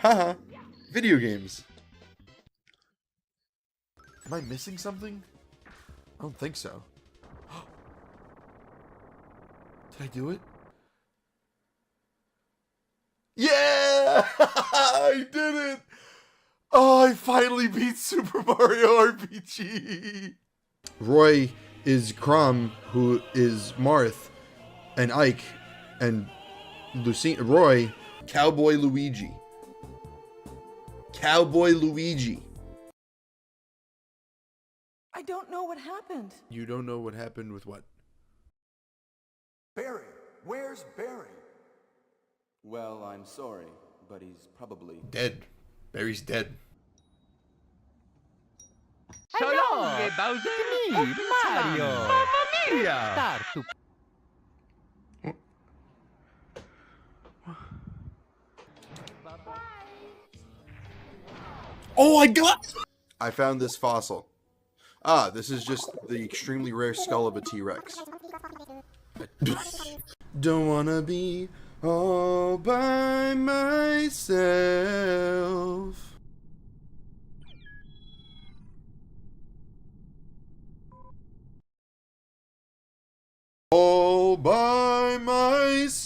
Haha. Video games. Am I missing something? I don't think so. Did I do it? Yeah! I did it! Oh, I finally beat Super Mario RPG! Roy is Crom, who is Marth, and Ike, and Roy, Cowboy Luigi. Cowboy Luigi. I don't know what happened. You don't know what happened with what? Barry, where's Barry? Well, I'm sorry, but he's probably Dead. Barry's dead. So long about me, Mario. Mamma mia! Oh, I got! I found this fossil. Ah, this is just the extremely rare skull of a T-Rex. Don't wanna be all by myself. All by myself.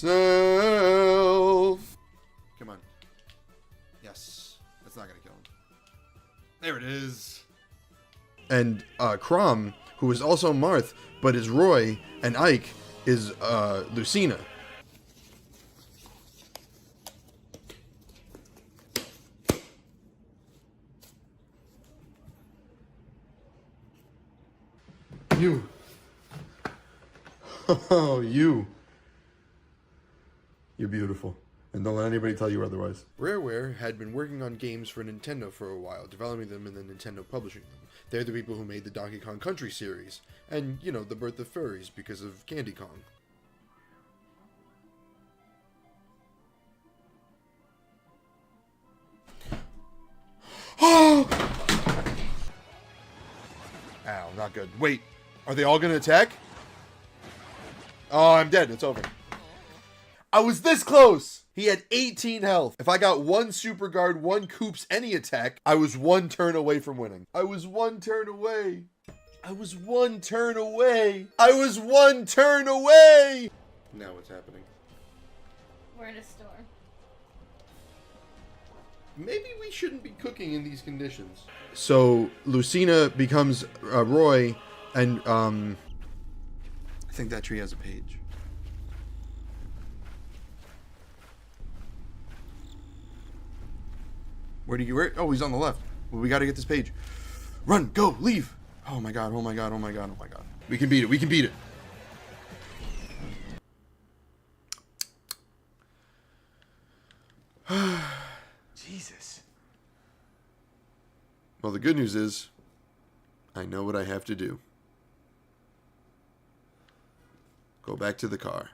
Come on. Yes. That's not gonna kill him. There it is. And Crom, who is also Marth, but is Roy, and Ike is Lucina. You. Oh, you. You're beautiful. And don't let anybody tell you otherwise. Rareware had been working on games for Nintendo for a while, developing them and then Nintendo publishing them. They're the people who made the Donkey Kong Country series, and, you know, the birth of furries because of Candy Kong. Oh! Ow, not good. Wait, are they all gonna attack? Oh, I'm dead. It's over. I was this close! He had 18 health. If I got one Super Guard, one Koops, any attack, I was one turn away from winning. I was one turn away. I was one turn away. I was one turn away! Now what's happening? We're in a store. Maybe we shouldn't be cooking in these conditions. So, Lucina becomes Roy, and, I think that tree has a page. Where do you where? Oh, he's on the left. Well, we gotta get this page. Run, go, leave. Oh my god, oh my god, oh my god, oh my god. We can beat it, we can beat it. Jesus. Well, the good news is, I know what I have to do. Go back to the car.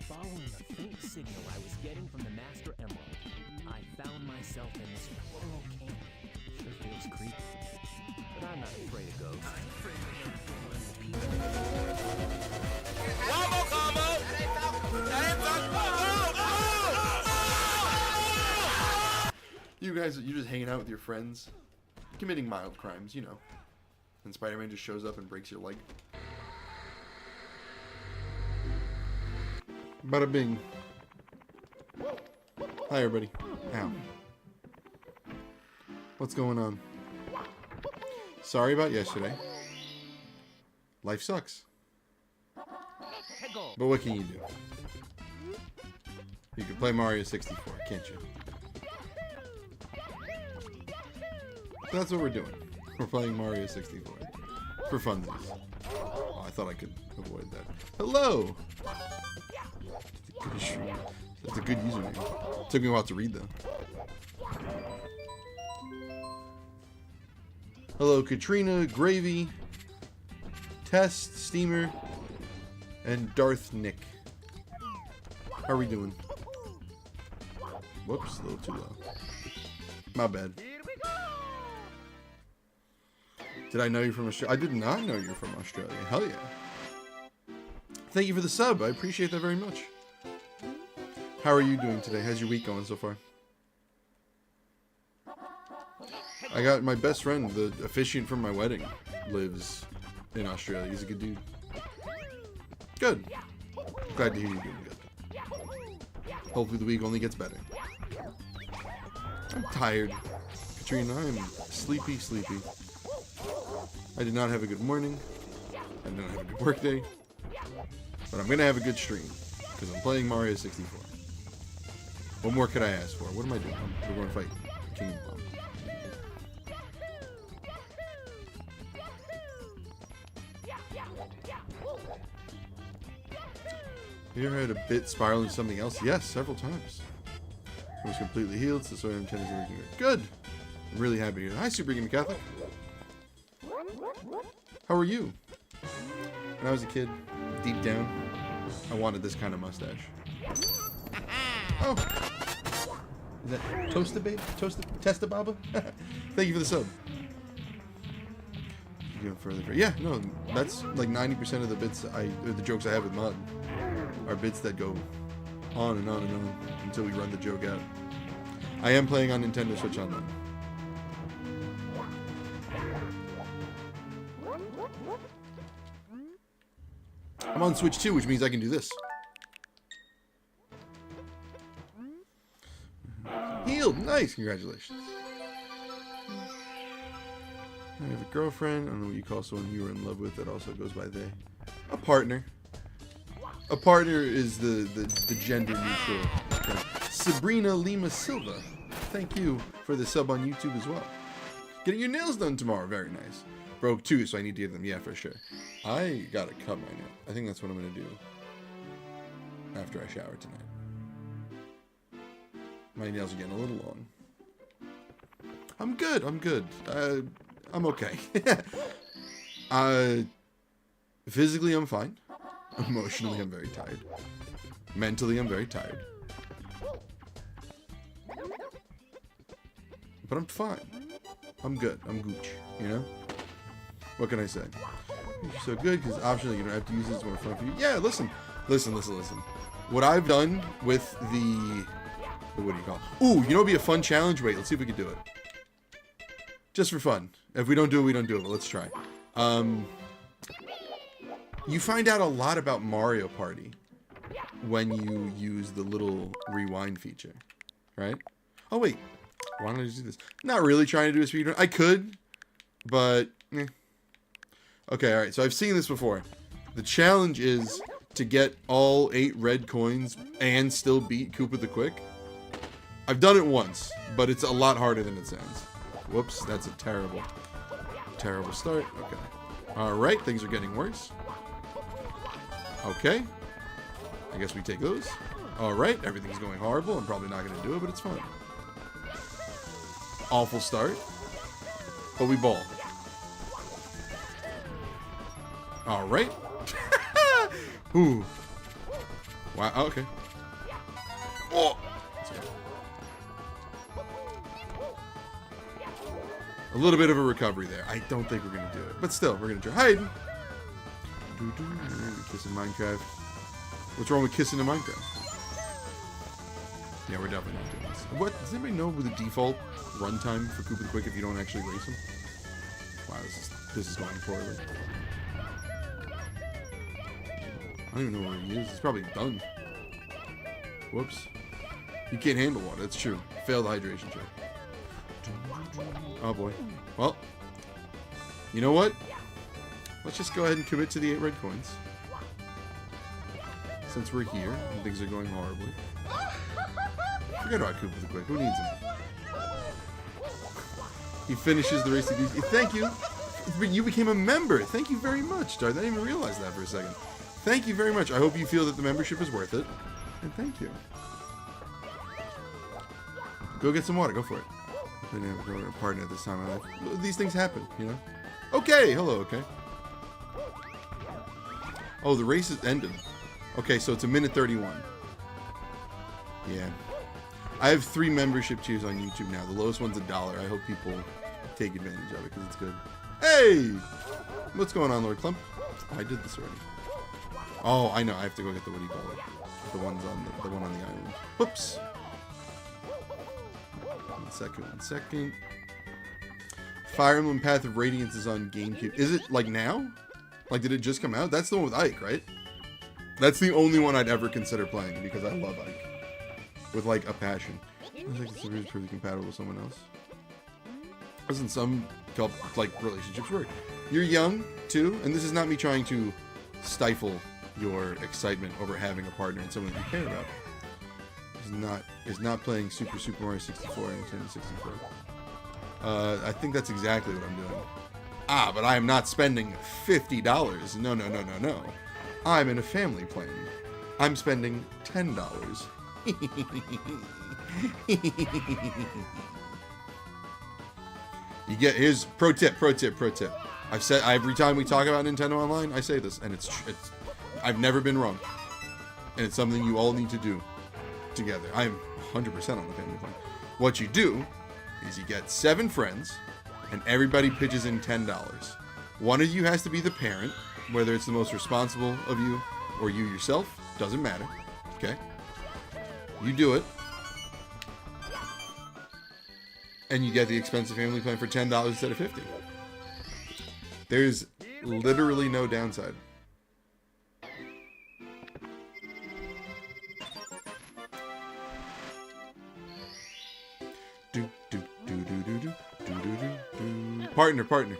Following the faint signal I was getting from the Master Emerald, I found myself in this coral canyon. Sure feels creepy, but I'm not afraid of ghosts. You guys, you're just hanging out with your friends, committing mild crimes, you know. And Spider-Man just shows up and breaks your leg. Bada bing. Hi, everybody. Ow. What's going on? Sorry about yesterday. Life sucks. But what can you do? You can play Mario 64, can't you? That's what we're doing. We're playing Mario 64. For funsies. Oh, I thought I could avoid that. Hello! That's a good username. Took me a while to read, though. Hello, Katrina, Gravy, Test, Steamer, and Darth Nick. How are we doing? Whoops, a little too low. My bad. Did I know you from Australia? I did not know you're from Australia. Hell yeah. Thank you for the sub. I appreciate that very much. How are you doing today? How's your week going so far? I got my best friend, the officiant from my wedding, lives in Australia. He's a good dude. Good. Glad to hear you're doing good. Hopefully the week only gets better. I'm tired. Katrina, I am sleepy. I did not have a good morning. I did not have a good work day. But I'm going to have a good stream. Because I'm playing Mario 64. What more could I ask for? What am I doing? We're going to fight King Bomb. You ever had a bit spiraling something else? Yes, several times. I was completely healed, so I'm tennis working good. I'm really happy here. Hi, Super Gamer Catholic. How are you? When I was a kid, deep down, I wanted this kind of mustache. Oh, is that Toasted Babe? Testa Baba? Thank you for the sub. Go further. Yeah, no, that's like 90% of the bits or the jokes I have with Mod are bits that go on and on and on until we run the joke out. I am playing on Nintendo Switch Online. I'm on Switch 2, which means I can do this. Healed! Nice! Congratulations. I have a girlfriend. I don't know what you call someone you were in love with that also goes by they. A partner. A partner is the gender neutral term. Sabrina Lima Silva. Thank you for the sub on YouTube as well. Getting your nails done tomorrow. Very nice. Broke too, so I need to get them. Yeah, for sure. I gotta cut my nail. I think that's what I'm gonna do after I shower tonight. My nails are getting a little long. I'm good. I'm okay. Physically, I'm fine. Emotionally, I'm very tired. Mentally, I'm very tired. But I'm fine. I'm good. I'm gooch, you know? What can I say? You're so good because optionally you don't have to use this more fun for you. Yeah, listen. What I've done with the what do you call it? Ooh, you know, it'd be a fun challenge. Wait, let's see if we can do it. Just for fun. If we don't do it, we don't do it. But let's try. You find out a lot about Mario Party when you use the little rewind feature, right? Oh wait, why don't I just do this? Not really trying to do a speedrun. I could, but eh. Okay, all right. So I've seen this before. The challenge is to get all 8 red coins and still beat Koopa the Quick. I've done it once, but it's a lot harder than it sounds. Whoops, that's a terrible start. Okay. All right, things are getting worse. Okay. I guess we take those. All right, everything's going horrible. I'm probably not going to do it, but it's fine. Awful start. But we ball. All right. Ooh. Wow, okay. Oh! A little bit of a recovery there. I don't think we're going to do it. But still, we're going to try. Hide. Kissing Minecraft. What's wrong with kissing in Minecraft? Yeah, we're definitely not doing this. What? Does anybody know the default runtime for Koopa the Quick if you don't actually race him? Wow, this is going poorly. I don't even know where he is. He's probably done. Whoops. You can't handle water. That's true. Failed hydration check. Oh boy. Well, you know what? Let's just go ahead and commit to the 8 red coins. Since we're here and things are going horribly. Forget about Koopa the Quick. Who needs him? He finishes the race. Thank you. You became a member. Thank you very much, Darth. I didn't even realize that for a second. Thank you very much. I hope you feel that the membership is worth it. And thank you. Go get some water. Go for it. I didn't have a partner at this time in my life. These things happen, you know? Okay. Hello, okay. Oh, the race is ended. Okay, so it's 1:31. Yeah. I have 3 membership tiers on YouTube now. The lowest one's $1. I hope people take advantage of it because it's good. Hey! What's going on, Lord Clump? Oh, I did this already. Oh, I know. I have to go get the, what do you call it? The one on the island. Whoops. One second. Fire Emblem Path of Radiance is on GameCube. Is it like now? Like, did it just come out? That's the one with Ike, right? That's the only one I'd ever consider playing because I love Ike with like a passion. I think it's really pretty compatible with someone else. Doesn't some like relationships work? You're young too, and this is not me trying to stifle your excitement over having a partner and someone you care about. Is not playing Super Mario 64 and Nintendo 64. I think that's exactly what I'm doing. Ah, but I am not spending $50. No. I'm in a family plan. I'm spending $10. You get, here's pro tip. I've said every time we talk about Nintendo Online, I say this, and it's I've never been wrong, and it's something you all need to do together. I'm 100% on the family plan. What you do is you get 7 friends, and everybody pitches in $10. One of you has to be the parent, whether it's the most responsible of you or you yourself, doesn't matter. Okay, you do it. And you get the expensive family plan for $10 instead of $50. There's literally no downside. Partner.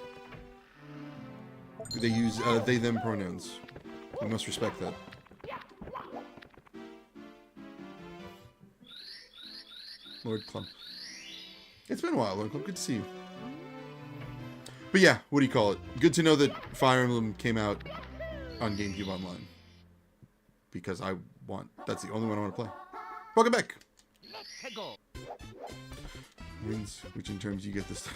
They use they them pronouns. We must respect that. Lord Clump. It's been a while, Lord Clump. Good to see you. But yeah, what do you call it? Good to know that Fire Emblem came out on GameCube Online. Because that's the only one I want to play. Welcome back. Wins, which in terms you get this.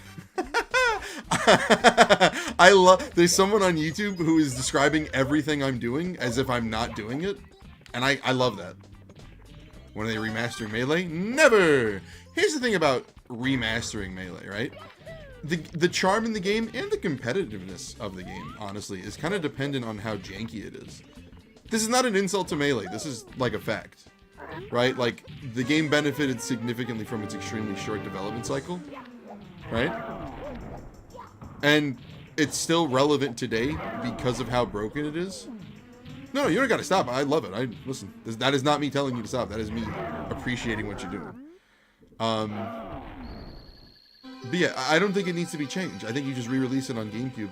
I love, there's someone on YouTube who is describing everything I'm doing as if I'm not doing it. And I love that. When are they remastering Melee? Never! Here's the thing about remastering Melee, right? The charm in the game and the competitiveness of the game, honestly, is kind of dependent on how janky it is. This is not an insult to Melee. This is like a fact, right? Like, the game benefited significantly from its extremely short development cycle, right? And it's still relevant today because of how broken it is. No, you don't gotta stop. I love it. Listen, that is not me telling you to stop. That is me appreciating what you're doing. But yeah, I don't think it needs to be changed. I think you just re-release it on GameCube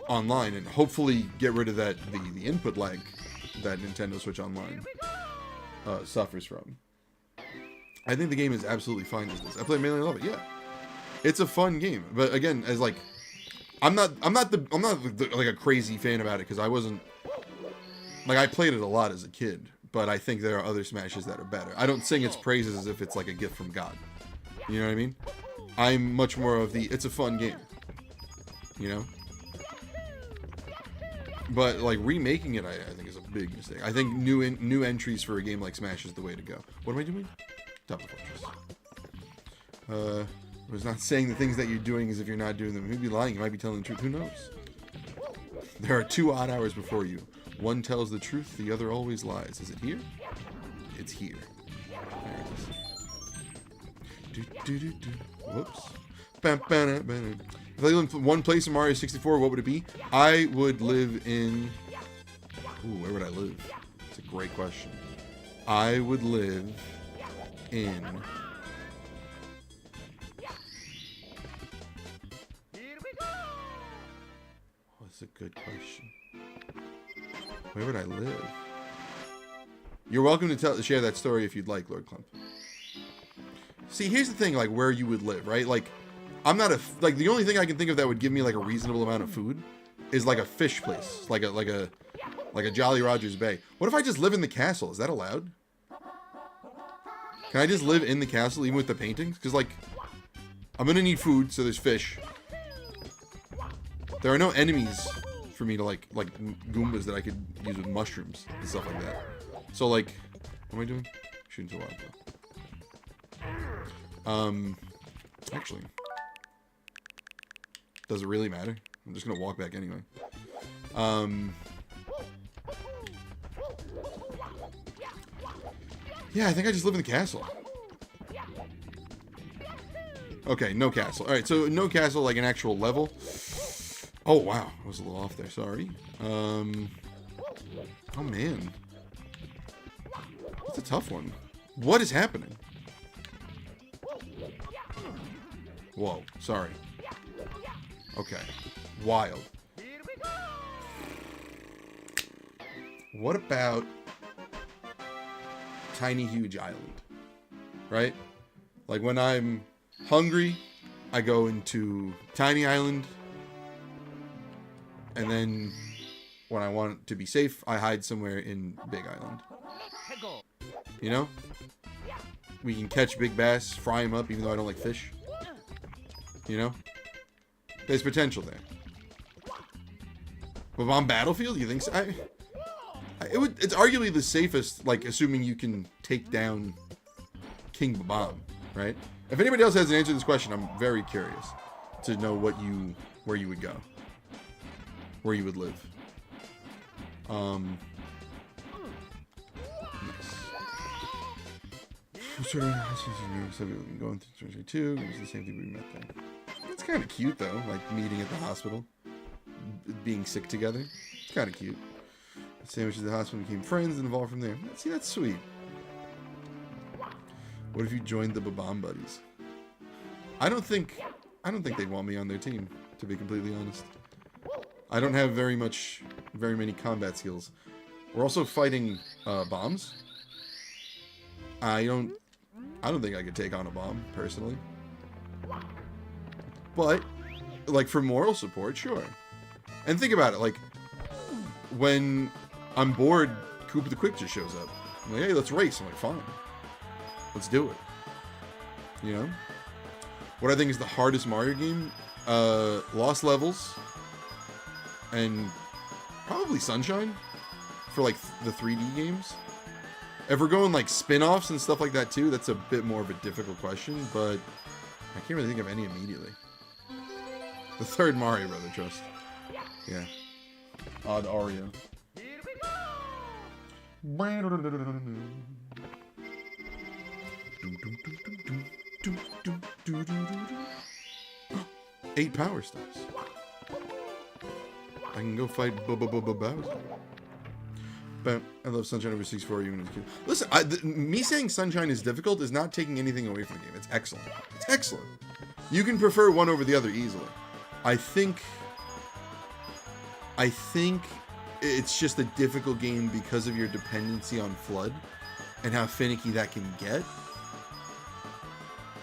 Online and hopefully get rid of that the input lag that Nintendo Switch Online suffers from. I think the game is absolutely fine as this. I play Melee, I love it. Yeah, it's a fun game. But again, as like, I'm not like a crazy fan about it because I wasn't. Like, I played it a lot as a kid, but I think there are other Smashes that are better. I don't sing its praises as if it's like a gift from God. You know what I mean? I'm much more of the, it's a fun game. You know? But, like, remaking it, I think is a big mistake. I think new entries for a game like Smash is the way to go. What am I doing? Top of Fortress. I was not saying the things that you're doing as if you're not doing them. You might be lying, you might be telling the truth. Who knows? There are 2 odd hours before you. One tells the truth, the other always lies. Is it here? It's here. There it is. Whoops. If I lived in one place in Mario 64, what would it be? I would live in... Ooh, where would I live? It's a great question. I would live in... Oh, that's a good question. Where would I live? You're welcome to share that story if you'd like, Lord Clump. See, here's the thing, like, where you would live, right? Like, I'm not like, the only thing I can think of that would give me, like, a reasonable amount of food is, like, a fish place. Like a Jolly Rogers Bay. What if I just live in the castle? Is that allowed? Can I just live in the castle even with the paintings? Because, like, I'm gonna need food, so there's fish. There are no enemies for me to like Goombas that I could use with mushrooms and stuff like that. So like, what am I doing? Shooting to wild. Actually, does it really matter? I'm just gonna walk back anyway. Yeah, I think I just live in the castle. Okay, no castle. All right, so no castle, like an actual level. Oh, wow. I was a little off there. Sorry. Oh, man. That's a tough one. What is happening? Whoa. Sorry. Okay. Wild. What about Tiny Huge Island? Right? Like when I'm hungry, I go into Tiny Island. And then when I want to be safe, I hide somewhere in Big Island. You know? We can catch big bass, fry them up, even though I don't like fish. You know? There's potential there. But on Battlefield, you think so? It's arguably the safest, like, assuming you can take down King Babam, right? If anybody else has an answer to this question, I'm very curious to know where you would go. Where you would live. Nice. Going through 22. It was the same thing we met there. It's kind of cute though, like meeting at the hospital, being sick together. It's kind of cute. The sandwiches at the hospital became friends and evolved from there. See, that's sweet. What if you joined the Babam buddies? I don't think they'd want me on their team, to be completely honest. I don't have very many combat skills. We're also fighting bombs. I don't think I could take on a bomb personally. But like for moral support, sure. And think about it, like when I'm bored, Koopa the Quick just shows up. I'm like, hey, let's race. I'm like, fine. Let's do it. You know? What I think is the hardest Mario game, Lost Levels. And probably Sunshine for like the 3D games. If we're going like spin-offs and stuff like that too, that's a bit more of a difficult question, but I can't really think of any immediately. The third Mario Brother, trust. Yeah. OddHour. 8 power stars. I can go fight Bowser. But I love Sunshine over 64 even as a kid. Listen, me saying Sunshine is difficult is not taking anything away from the game. It's excellent. It's excellent. You can prefer one over the other easily. I think it's just a difficult game because of your dependency on FLUDD and how finicky that can get.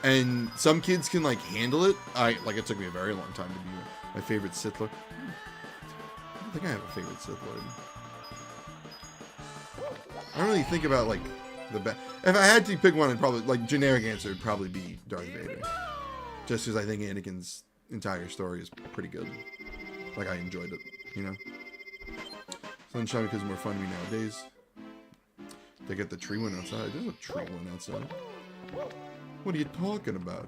And some kids can like handle it. It took me a very long time to be my favorite Sith Lord. I don't think I have a favorite Sith Lord. I don't really think about like the best. If I had to pick one, I'd probably like generic answer would probably be Darth Vader. Just because I think Anakin's entire story is pretty good. Like I enjoyed it, you know. Sunshine because it's more fun to me nowadays. They get the tree one outside. There's a tree one outside. What are you talking about?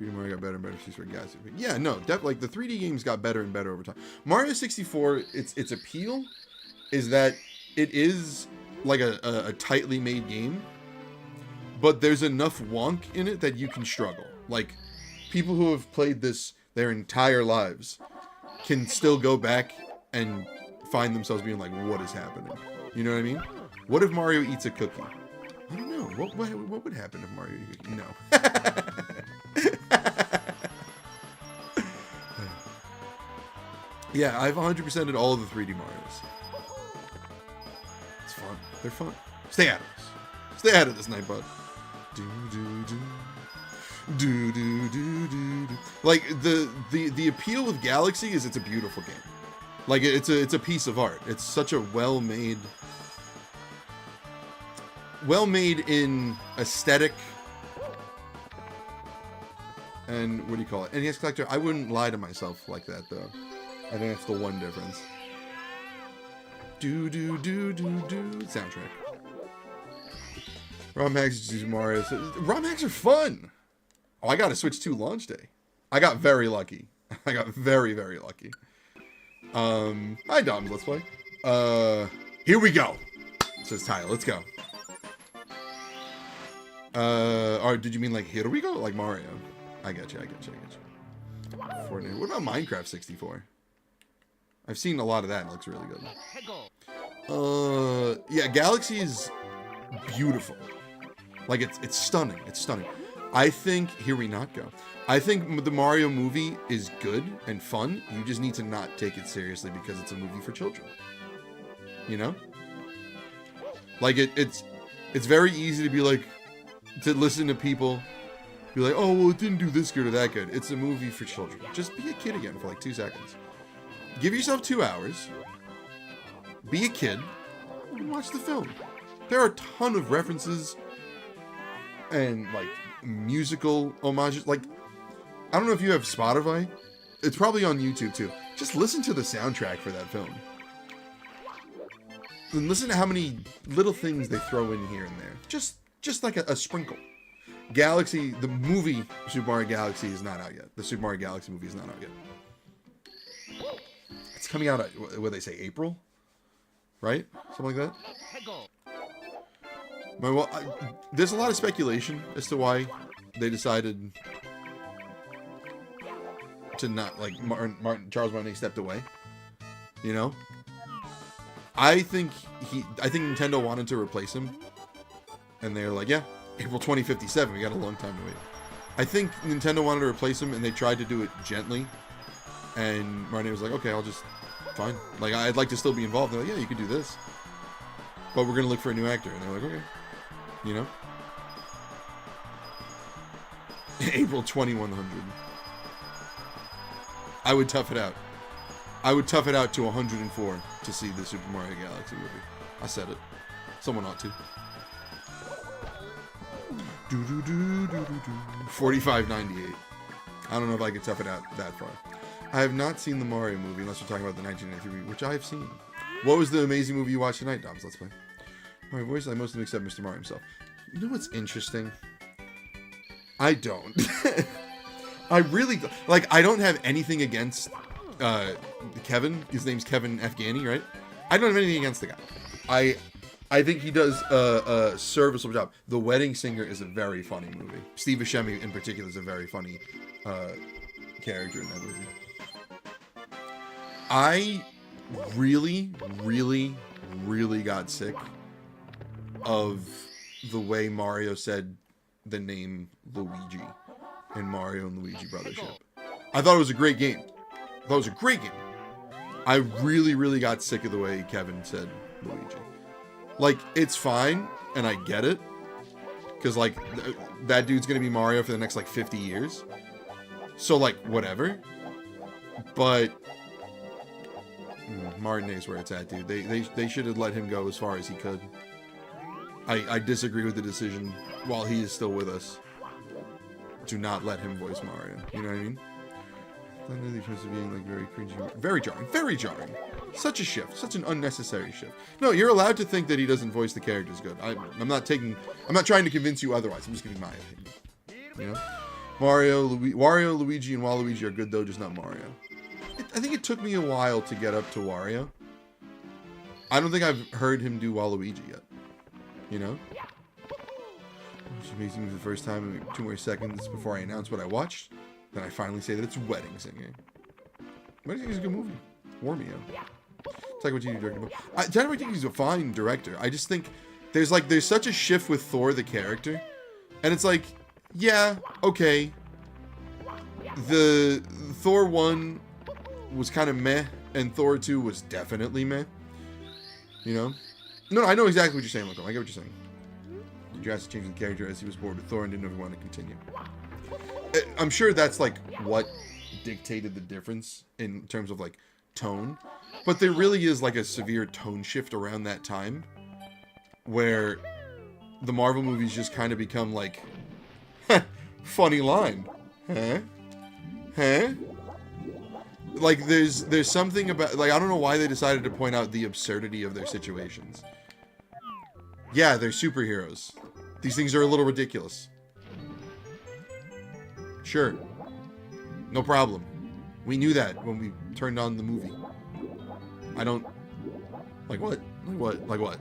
3D Mario got better and better. Guys. Yeah, no, definitely. Like the 3D games got better and better over time. Mario 64, its appeal is that it is like a tightly made game, but there's enough wonk in it that you can struggle. Like people who have played this their entire lives can still go back and find themselves being like, what is happening? You know what I mean? What if Mario eats a cookie? I don't know. What would happen if Mario eats a cookie? No. Yeah, I've 100%ed all of the 3D Marios. It's fun. They're fun. Stay out of this. Stay out of this, Nightbot. Like the appeal of Galaxy is it's a beautiful game. Like it's a piece of art. It's such a well made in aesthetic and what do you call it? NES collector. I wouldn't lie to myself like that though. I think that's the one difference. Soundtrack. ROM hacks use Mario. ROM hacks are fun. Oh, I got a Switch 2 launch day. I got very lucky. I got very, very lucky. Hi Doms, let's play. Here we go. Says Tyler, let's go. Or did you mean like here we go? Like Mario? I get you. Fortnite. What about Minecraft 64? I've seen a lot of that. It looks really good. Yeah, Galaxy is beautiful. Like, it's stunning. It's stunning. I think, here we not go. I think the Mario movie is good and fun. You just need to not take it seriously because it's a movie for children. You know? Like, it's very easy to be like, to listen to people be like, oh, well, it didn't do this good or that good. It's a movie for children. Just be a kid again for like 2 seconds. Give yourself 2 hours. Be a kid. And watch the film. There are a ton of references and like musical homages. Like, I don't know if you have Spotify. It's probably on YouTube too. Just listen to the soundtrack for that film. And listen to how many little things they throw in here and there. Just like a sprinkle. Galaxy, the movie Super Mario Galaxy is not out yet. The Super Mario Galaxy movie is not out yet. It's coming out at, what they say, April? Right? Something like that? Well, there's a lot of speculation as to why they decided to not, like, Charles Martinet stepped away. You know? I think Nintendo wanted to replace him. And they're like, yeah, April 2057, we got a long time to wait. I think Nintendo wanted to replace him, and they tried to do it gently. And Martinet was like, okay, I'll just, fine. Like, I'd like to still be involved. They're like, yeah, you could do this. But we're going to look for a new actor. And they're like, okay. You know? April 2100. I would tough it out. I would tough it out to 104 to see the Super Mario Galaxy movie. I said it. Someone ought to. 45.98. I don't know if I could tough it out that far. I have not seen the Mario movie unless you're talking about the 1993, which I have seen. What was the amazing movie you watched tonight, Doms? Let's play. My voice, I most of them except Mr. Mario himself. You know what's interesting? I don't. I really, like, I don't have anything against Kevin. His name's Kevin Afghani, right? I don't have anything against the guy. I think he does a serviceable job. The Wedding Singer is a very funny movie. Steve Buscemi in particular is a very funny character in that movie. I really, really, really got sick of the way Mario said the name Luigi in Mario and Luigi Brothership. I thought it was a great game. I really, really got sick of the way Kevin said Luigi. Like, it's fine, and I get it. Because, like, that dude's going to be Mario for the next, like, 50 years. So, like, whatever. But Martinet's where it's at, dude. They should have let him go as far as he could. I disagree with the decision, while he is still with us, to not let him voice Mario. You know what I mean? The choice of being like very cringy, very jarring. Such a shift, such an unnecessary shift. No, you're allowed to think that he doesn't voice the characters good. I'm not trying to convince you otherwise. I'm just giving my opinion. You know, Wario, Luigi, and Waluigi are good though, just not Mario. I think it took me a while to get up to Wario. I don't think I've heard him do Waluigi yet. You know? Which makes me for the first time, 2 more seconds before I announce what I watched. Then I finally say that it's Wedding Singer. Wedding Singer is a good movie. Warmio. Taika Waititi directed it. Taika Waititi is a fine director. I just think there's such a shift with Thor the character, and it's like, yeah, okay. The Thor 1 was kind of meh, and Thor 2 was definitely meh. You know? No, I know exactly what you're saying, Loco. I get what you're saying. He drastically changed the character as he was bored with Thor and didn't know if he wanted to continue. I'm sure that's like what dictated the difference in terms of like tone, but there really is like a severe tone shift around that time where the Marvel movies just kind of become like funny line, huh? Like there's something about, like, I don't know why they decided to point out the absurdity of their situations. Yeah, they're superheroes. These things are a little ridiculous. Sure. No problem. We knew that when we turned on the movie. I don't... Like what? Like what?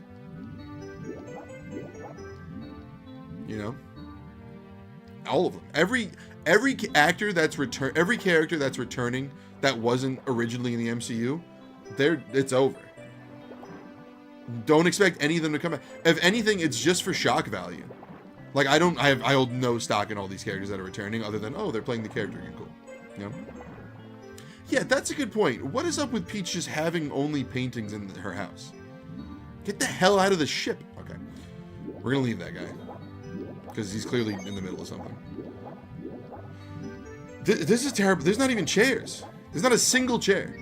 You know? All of them. Every actor that's every character that's returning that wasn't originally in the MCU, it's over. Don't expect any of them to come back. If anything, it's just for shock value. Like, I hold no stock in all these characters that are returning, other than, oh, they're playing the character again, cool. You know? Yeah, that's a good point. What is up with Peach just having only paintings in her house? Get the hell out of the ship. Okay. We're gonna leave that guy. Because he's clearly in the middle of something. This is terrible. There's not even chairs. There's not a single chair.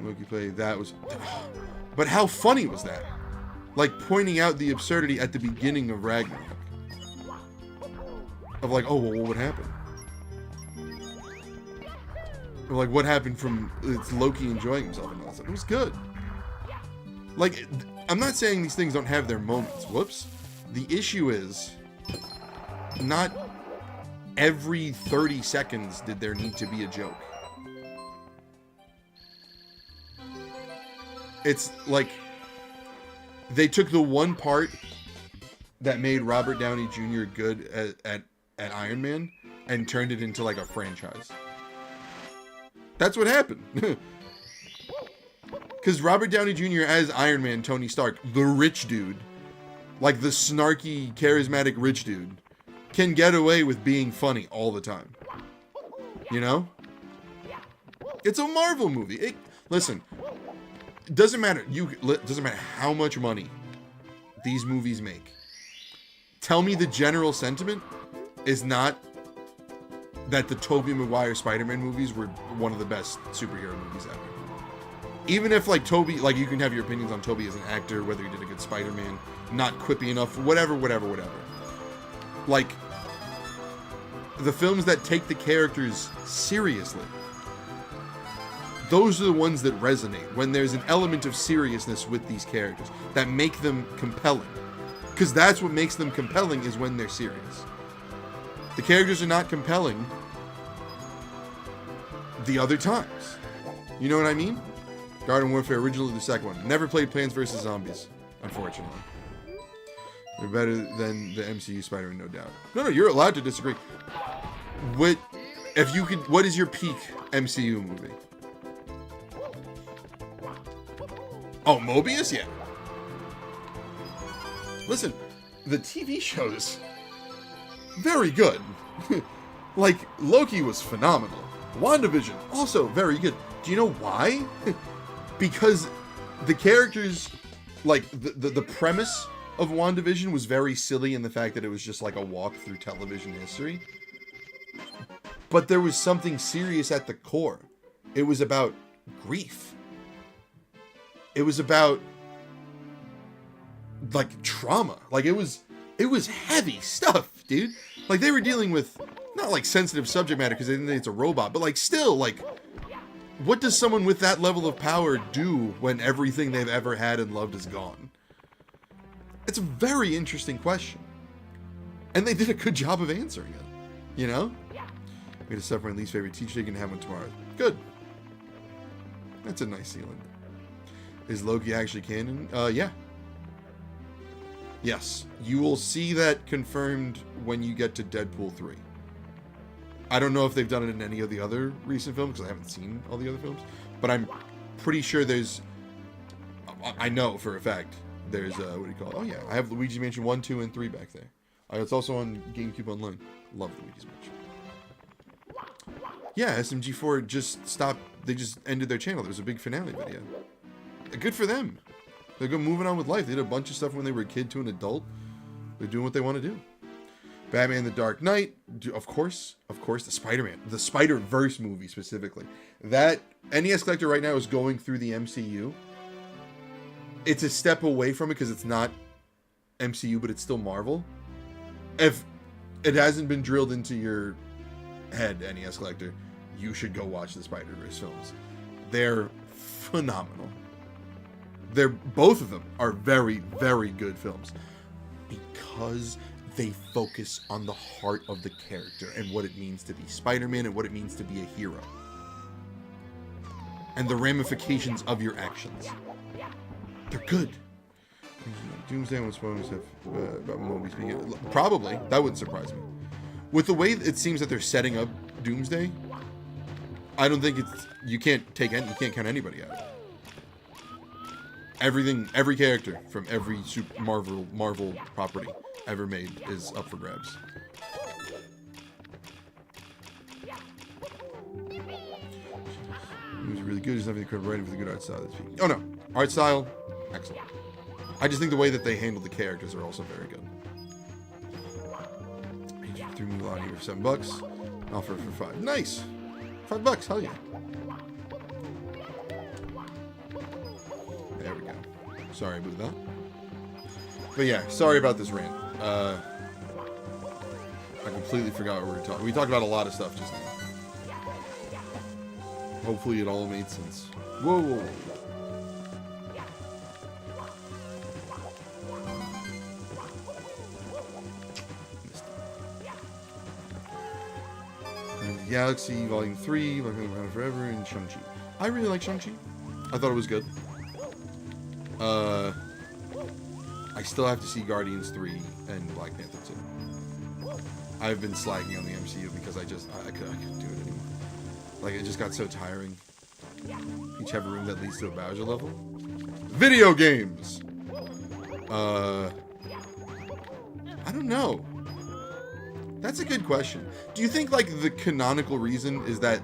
Loki play, that was... But how funny was that? Like, pointing out the absurdity at the beginning of Ragnarok. Of like, oh, well, what would happen? Or like, what happened from it's Loki enjoying himself and all that. It was good. Like, I'm not saying these things don't have their moments. Whoops. The issue is, not every 30 seconds did there need to be a joke. It's like, they took the one part that made Robert Downey Jr. good at Iron Man and turned it into like a franchise. That's what happened. Because Robert Downey Jr. as Iron Man, Tony Stark, the rich dude, like the snarky, charismatic rich dude, can get away with being funny all the time. You know? It's a Marvel movie. Listen, it doesn't matter. Doesn't matter how much money these movies make. Tell me the general sentiment is not that the Tobey Maguire Spider-Man movies were one of the best superhero movies ever. Even if, like, Tobey, like, you can have your opinions on Tobey as an actor, whether he did a good Spider-Man, not quippy enough, whatever. Like, the films that take the characters seriously, those are the ones that resonate, when there's an element of seriousness with these characters, that make them compelling. Because that's what makes them compelling, is when they're serious. The characters are not compelling the other times. You know what I mean? Garden Warfare, originally the second one. Never played Plants vs. Zombies, unfortunately. They're better than the MCU Spider-Man, no doubt. No, you're allowed to disagree. What is your peak MCU movie? Oh, Mobius? Yeah. Listen, the TV shows, very good. Like, Loki was phenomenal. WandaVision, also very good. Do you know why? Because the characters, like, the premise of WandaVision was very silly in the fact that it was just like a walk through television history. But there was something serious at the core. It was about grief. It was about, like, trauma. Like, it was heavy stuff, dude. Like, they were dealing with, not like sensitive subject matter because they didn't think it's a robot, but like, still, like, what does someone with that level of power do when everything they've ever had and loved is gone? It's a very interesting question. And they did a good job of answering it. You know? I'm going to suffer my least favorite teacher. You can have one tomorrow. Good. That's a nice ceiling. Is Loki actually canon? Yeah. Yes. You will see that confirmed when you get to Deadpool 3. I don't know if they've done it in any of the other recent films, because I haven't seen all the other films. But I'm pretty sure there's... I know for a fact there's... what do you call it? Oh, yeah. I have Luigi's Mansion 1, 2, and 3 back there. It's also on GameCube Online. Love Luigi's Mansion. Yeah, SMG4 just stopped. They just ended their channel. There was a big finale video. Good for them. They're moving on with life. They did a bunch of stuff when they were a kid to an adult. They're doing what they want to do. Batman the Dark Knight, of course, the Spider-Man, the Spider-Verse movie specifically. That NES Collector right now is going through the MCU. It's a step away from it because it's not MCU, but it's still Marvel. If it hasn't been drilled into your head, NES Collector, you should go watch the Spider-Verse films. They're phenomenal. Both of them are very, very good films because they focus on the heart of the character and what it means to be Spider-Man and what it means to be a hero. And the ramifications of your actions. They're good. Doomsday was supposed to have about Moby speaking. Probably. That wouldn't surprise me. With the way it seems that they're setting up Doomsday, I don't think it's... You can't count anybody out. Every character from every Super Marvel property ever made is up for grabs. It was really good. There's nothing incredible writing for the good art style. Oh no, art style, excellent. I just think the way that they handle the characters are also very good. He threw me a lot here for $7. Offer it for $5. Nice, $5. Hell yeah. There we go. Sorry about that. But yeah, sorry about this rant. I completely forgot what we were talking. We talked about a lot of stuff just now. Hopefully it all made sense. Whoa, whoa, whoa. Galaxy Volume 3, Black Panther Forever, and Shang-Chi. I really like Shang-Chi. I thought it was good. I still have to see Guardians 3 and Black Panther 2. I've been slacking on the MCU because I couldn't do it anymore. Like, it just got so tiring. Each have a room that leads to a Bowser level. Video games! I don't know. That's a good question. Do you think, like, the canonical reason is that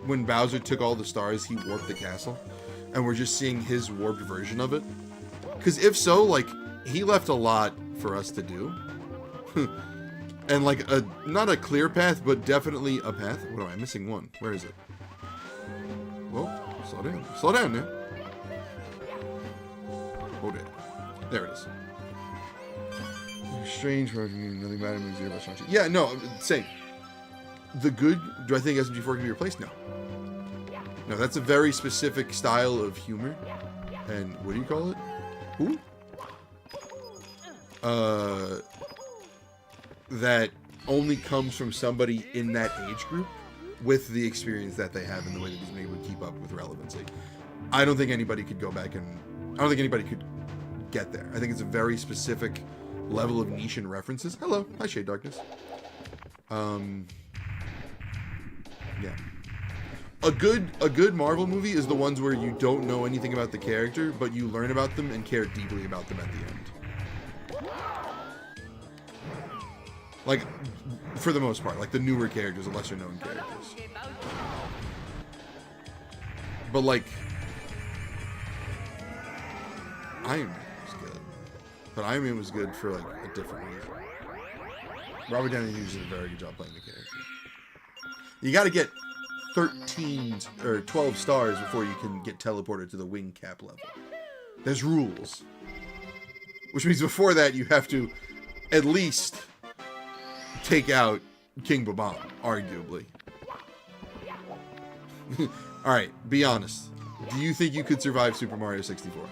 when Bowser took all the stars, he warped the castle? And we're just seeing his warped version of it? Because if so, like, he left a lot for us to do. And, like, not a clear path, but definitely a path. What am I missing? One. Where is it? Whoa, slow down. Slow down now. Hold it. There it is. Strange, nothing bad moves about Shang-Chi. Yeah, no, same. The good, do I think SMG4 can be replaced? No. No, that's a very specific style of humor. And what do you call it? Who? That only comes from somebody in that age group with the experience that they have and the way that he's been able to keep up with relevancy. I don't think anybody could go back and... I don't think anybody could get there. I think it's a very specific level of niche and references. Hello. Hi, Shade Darkness. Yeah. A good Marvel movie is the ones where you don't know anything about the character, but you learn about them and care deeply about them at the end. Like, for the most part, like the newer characters, the lesser known characters. But like, Iron Man was good. But Iron Man was good for like a different reason. Robert Downey Jr. did a very good job playing the character. You gotta get 13 or 12 stars before you can get teleported to the wing cap level. There's rules. Which means before that you have to at least take out King Boban, arguably. Alright, be honest. Do you think you could survive Super Mario 64?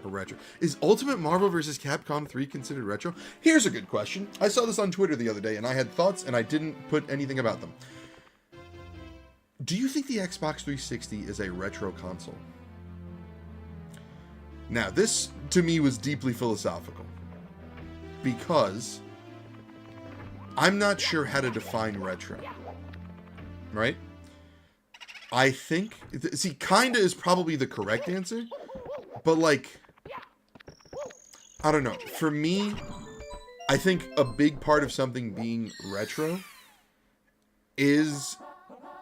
Or retro? Is Ultimate Marvel vs. Capcom 3 considered retro? Here's a good question. I saw this on Twitter the other day and I had thoughts and I didn't put anything about them. Do you think the Xbox 360 is a retro console? Now, this to me was deeply philosophical. Because I'm not sure how to define retro. Right? I think... See, kinda is probably the correct answer. But, like... I don't know. For me, I think a big part of something being retro is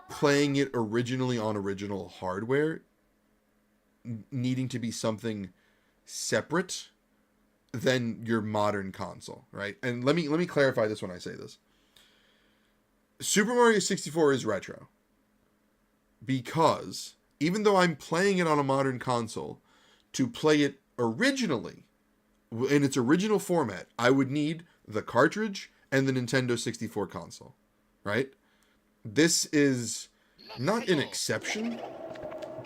playing it originally on original hardware needing to be something separate than your modern console, right? And let me clarify this when I say this. Super Mario 64 is retro because even though I'm playing it on a modern console, to play it originally in its original format, I would need the cartridge and the Nintendo 64 console, right? This is not an exception,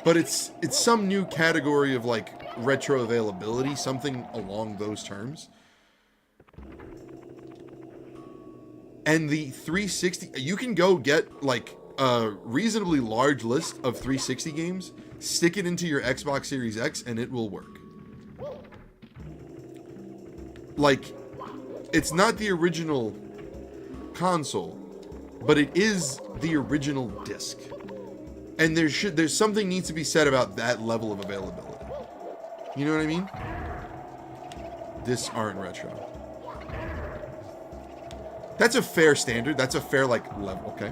but it's some new category of like retro availability, something along those terms. And the 360, you can go get like a reasonably large list of 360 games, stick it into your Xbox Series X, and it will work. like, it's not the original console, but it is the original disc. And there's something needs to be said about that level of availability. You know what I mean? Discs aren't retro. That's a fair standard. That's a fair, like, level. Okay.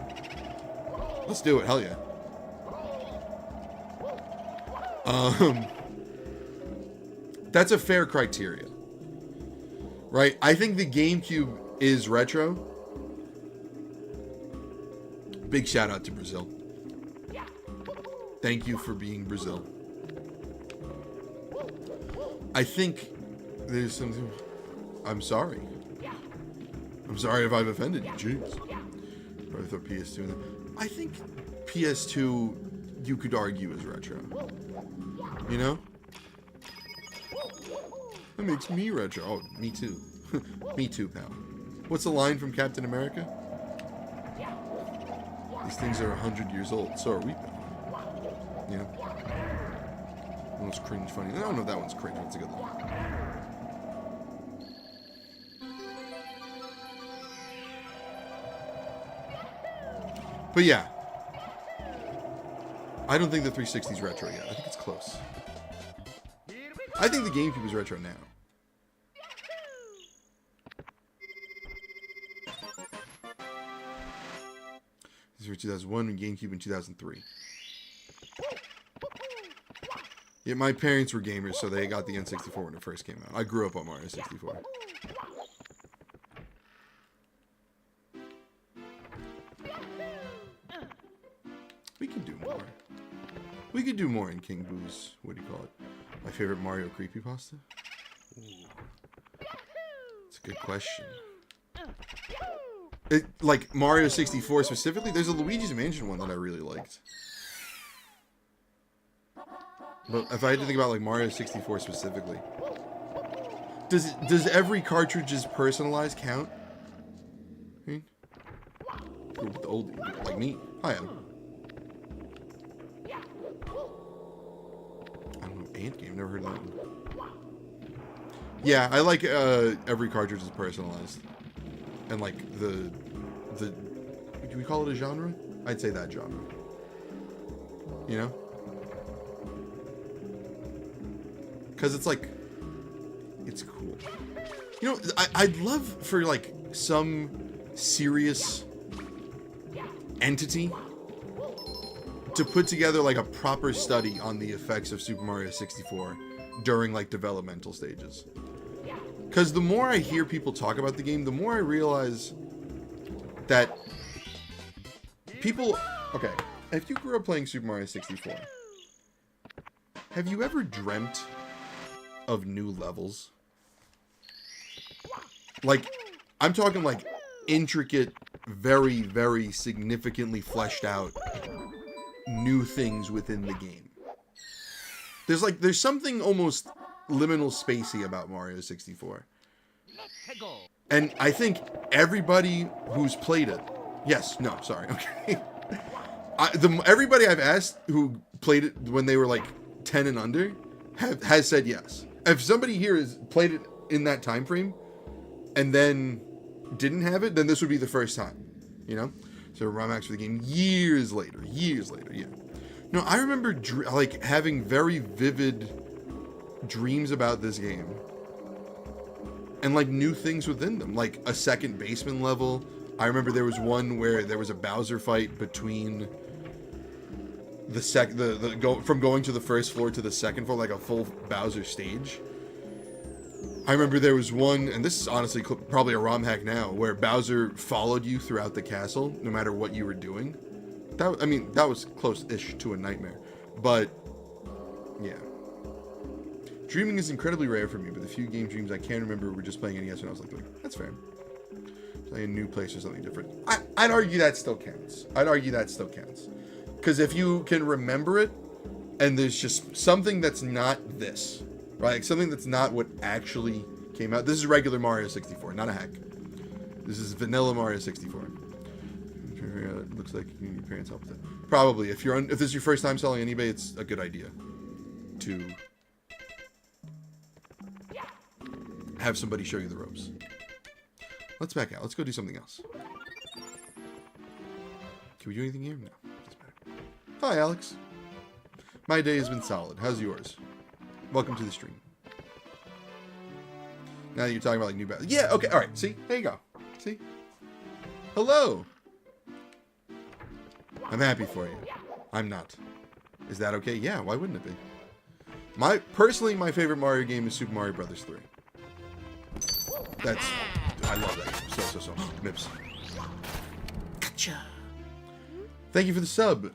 Let's do it. Hell yeah. That's a fair criteria. Right? I think the GameCube is retro. Big shout out to Brazil. Thank you for being Brazil. I think there's something... I'm sorry. I'm sorry if I've offended you. Jeez. Probably thought PS2 in there. I think PS2, you could argue, is retro. You know? That makes me retro. Oh, me too. Me too, pal. What's the line from Captain America? These things are 100 years old. So are we, pal. You know? One was cringe funny. I don't know if that one's cringe. That's a good line. But yeah. I don't think the 360 is retro yet. I think it's close. I think the GameCube is retro now. This was 2001 and GameCube in 2003. Yeah, my parents were gamers, so they got the N64 when it first came out. I grew up on Mario 64. We can do more. We could do more in King Boo's, what do you call it? My favorite Mario creepypasta? Ooh. It's a good question. Like Mario 64 specifically, there's a Luigi's Mansion one that I really liked. But if I had to think about like Mario 64 specifically, does every cartridge's personalized count? Hmm? With the old, like me, I am. I don't know, Ant Game, never heard of that one. Yeah, I like every cartridge is personalized, and like the do we call it a genre? I'd say that genre. You know. Because it's like, it's cool. You know, I'd love for like some serious entity to put together like a proper study on the effects of Super Mario 64 during like developmental stages. Because the more I hear people talk about the game, the more I realize that people, okay, if you grew up playing Super Mario 64, have you ever dreamt of new levels? Like, I'm talking like intricate, very, very significantly fleshed out new things within the game. There's something almost liminal spacey about Mario 64. And I think everybody who's played it, okay. Everybody I've asked who played it when they were like 10 and under has said yes. If somebody here has played it in that time frame and then didn't have it, then this would be the first time, you know? So ROM-hacks for the game years later, yeah. No, I remember like having very vivid dreams about this game and like new things within them, like a second baseman level. I remember there was one where there was a Bowser fight between from going to the first floor to the second floor, like a full Bowser stage. I remember there was one, and this is honestly probably a ROM hack now, where Bowser followed you throughout the castle, no matter what you were doing. That was close-ish to a nightmare. But, yeah. Dreaming is incredibly rare for me, but the few game dreams I can remember were just playing NES when I was like, that's fair. Playing a new place or something different. I'd argue that still counts. Because if you can remember it, and there's just something that's not this, right? Like something that's not what actually came out. This is regular Mario 64, not a hack. This is vanilla Mario 64. It looks like your parents helped with it. Probably. If this is your first time selling on eBay, it's a good idea to have somebody show you the ropes. Let's back out. Let's go do something else. Can we do anything here? No. Doesn't matter. Hi, Alex. My day has been solid. How's yours? Welcome to the stream. Now that you're talking about like new battles. Yeah, okay, alright. See? There you go. See? Hello. I'm happy for you. I'm not. Is that okay? Yeah, why wouldn't it be? Personally, my favorite Mario game is Super Mario Brothers 3. I love that game. So. Mips. Gotcha. Thank you for the sub,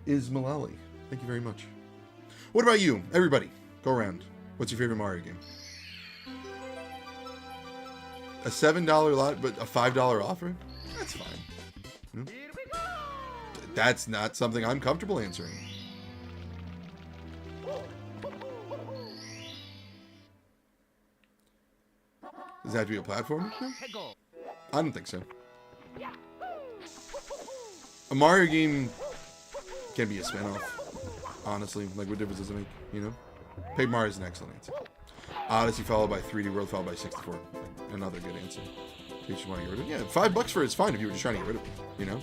is Malali. Thank you very much. What about you? Everybody, go around. What's your favorite Mario game? A $7 lot, but a $5 offer? That's fine. Hmm? That's not something I'm comfortable answering. Does that have to be a platform? No. I don't think so. A Mario game can be a spinoff. Honestly, like what difference does it make? You know? Paper Mario is an excellent answer. Odyssey followed by 3D World followed by 64. Another good answer. You just want to get rid of it? Yeah, $5 for it's fine if you were just trying to get rid of it. You know?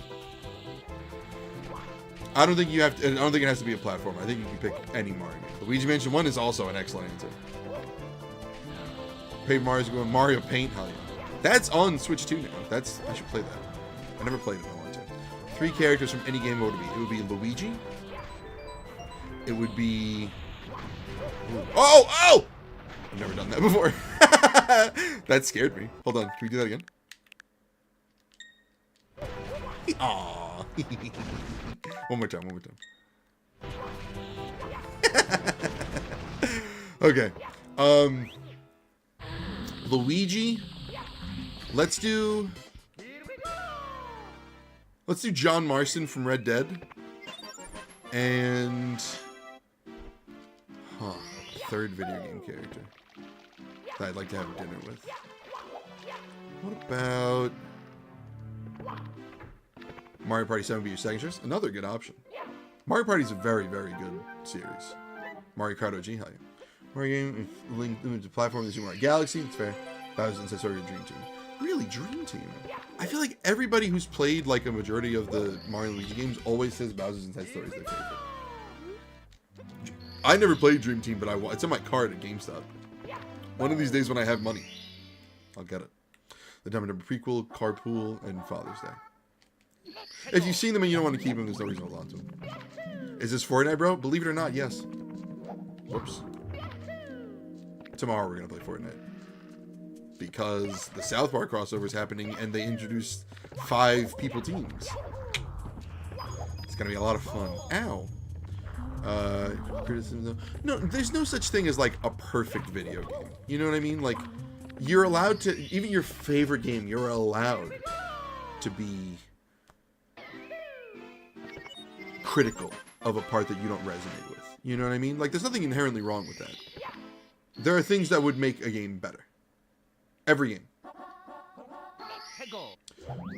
I don't think you have to. I don't think it has to be a platform. I think you can pick any Mario game. Luigi Mansion 1 is also an excellent answer. Paper Mario's going Mario Paint. Hell yeah. That's on Switch 2 now. I should play that. I never played it in a long time. 3 characters from any game. What would it be? It would be Luigi. It would be. Oh! I've never done that before. That scared me. Hold on. Can we do that again? Aww. One more time. Okay. Luigi. Let's do John Marston from Red Dead. And third video game character that I'd like to have dinner with. What about Mario Party 7 be your second choice? Another good option. Mario Party is a very, very good series. Mario Kart OG, hell yeah. Mario game linked to platform in the Super Mario Galaxy, it's fair. Bowser's Inside Story Dream Team. Really, Dream Team? I feel like everybody who's played like a majority of the Mario and Luigi games always says Bowser's Inside Story is their favorite. I never played Dream Team, but it's in my cart at GameStop. One of these days when I have money, I'll get it. The Dumb and Dumber prequel, Carpool, and Father's Day. If you've seen them and you don't want to keep them, there's no reason to hold on to them. Is this Fortnite, bro? Believe it or not, yes. Whoops. Tomorrow we're going to play Fortnite. Because the South Park crossover is happening and they introduced 5 people teams. It's going to be a lot of fun. Ow. Criticism though. No, there's no such thing as like a perfect video game. You know what I mean? Like, you're allowed to, even your favorite game, you're allowed to be critical of a part that you don't resonate with. You know what I mean? Like, there's nothing inherently wrong with that. There are things that would make a game better. Every game.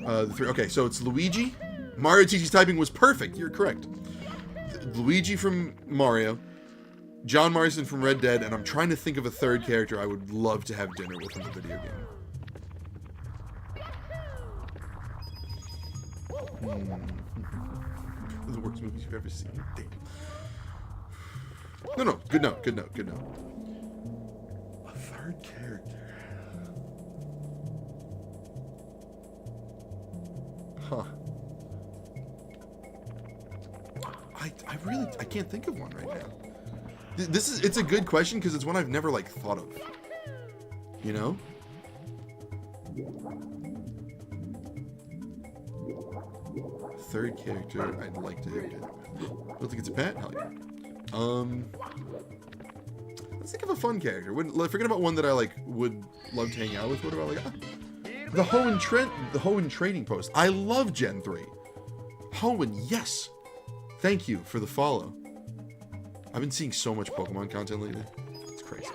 Okay, so it's Luigi. Mario teaches typing was perfect. You're correct. Luigi from Mario, John Marston from Red Dead, and I'm trying to think of a third character I would love to have dinner with in the video game. One of the worst movies you've ever seen. Damn. No. Good note. A third character. Huh. I can't think of one right now. It's a good question because it's one I've never like thought of. You know? Third character I'd like to have dinner with. I don't think it's a pet? Hell yeah. Let's think of a fun character. Forget about one that I like would love to hang out with. What about like the Hoenn Trading Post? I love Gen 3. Hoenn, yes. Thank you for the follow. I've been seeing so much Pokemon content lately. It's crazy.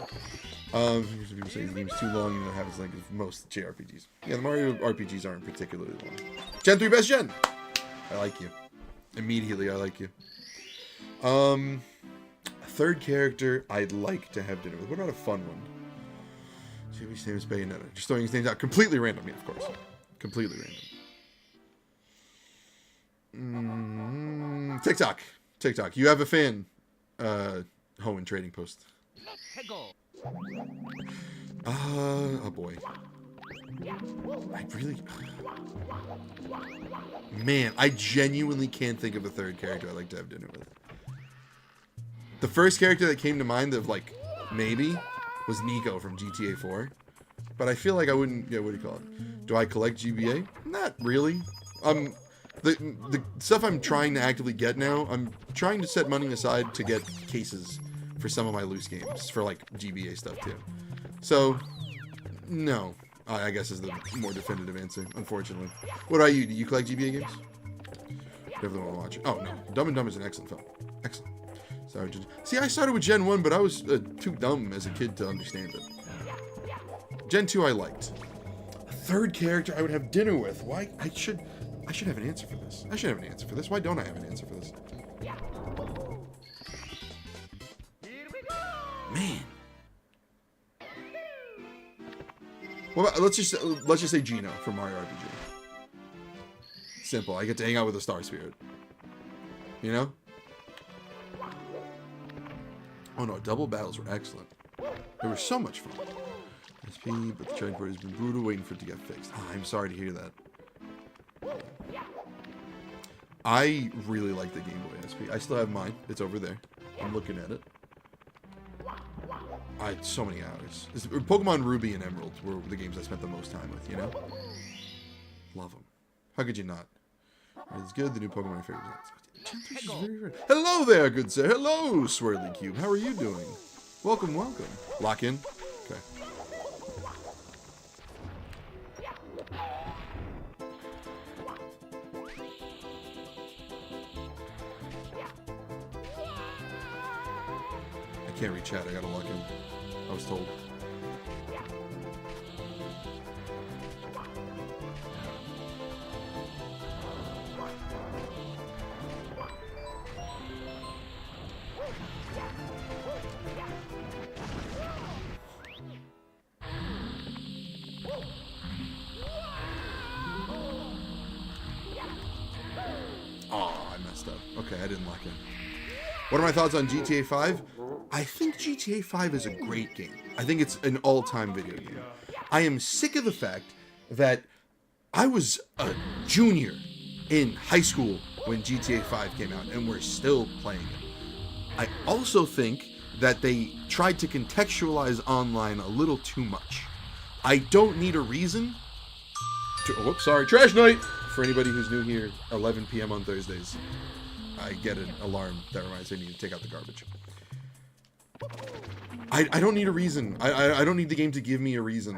People say the game's too long, even though it happens like most JRPGs. Yeah, the Mario RPGs aren't particularly long. Gen 3 best gen. I like you. Immediately, I like you. A third character I'd like to have dinner with. What about a fun one? His name is Bayonetta. Just throwing his names out. Completely random, yeah, of course. Completely random. TikTok. TikTok. You have a fan. Hoenn trading post. Oh boy. I really... Man, I genuinely can't think of a third character I'd like to have dinner with. The first character that came to mind of, like, maybe, was Nico from GTA 4. But I feel like I wouldn't... Yeah, what do you call it? Do I collect GBA? Not really. The stuff I'm trying to actively get now, I'm trying to set money aside to get cases for some of my loose games. For, like, GBA stuff, too. So, no. I guess is the more definitive answer, unfortunately. What about you? Do you collect GBA games? Definitely want to watch it. Oh, no. Dumb and Dumber is an excellent film. Excellent. Sorry, see, I started with Gen 1, but I was too dumb as a kid to understand it. Gen 2 I liked. A third character I would have dinner with. Why? I should have an answer for this. I should have an answer for this. Why don't I have an answer for this? Man. Well, let's just say Geno from Mario RPG. Simple. I get to hang out with a Star Spirit. You know? Oh no, double battles were excellent. They were so much fun. SP, but the checkpoint has been brutal, waiting for it to get fixed. Oh, I'm sorry to hear that. I really like the Game Boy SP. I still have mine. It's over there. I'm looking at it. I had so many hours. Pokemon Ruby and Emerald were the games I spent the most time with, you know? Love them. How could you not? It's good. The new Pokemon favorites. Hello there, good sir. Hello, Swirly Cube. How are you doing? Welcome, welcome. Lock in. Okay. I can't read chat. I gotta lock in. I was told. Oh, I messed up. Okay, I didn't lock in. What are my thoughts on GTA 5? I think GTA 5 is a great game. I think it's an all-time video game. I am sick of the fact that I was a junior in high school when GTA 5 came out, and we're still playing it. I also think that they tried to contextualize online a little too much. I don't need a reason to... Whoops, sorry. Trash night! For anybody who's new here, 11 p.m. on Thursdays. I get an alarm that reminds me I need to take out the garbage. I don't need a reason. I don't need the game to give me a reason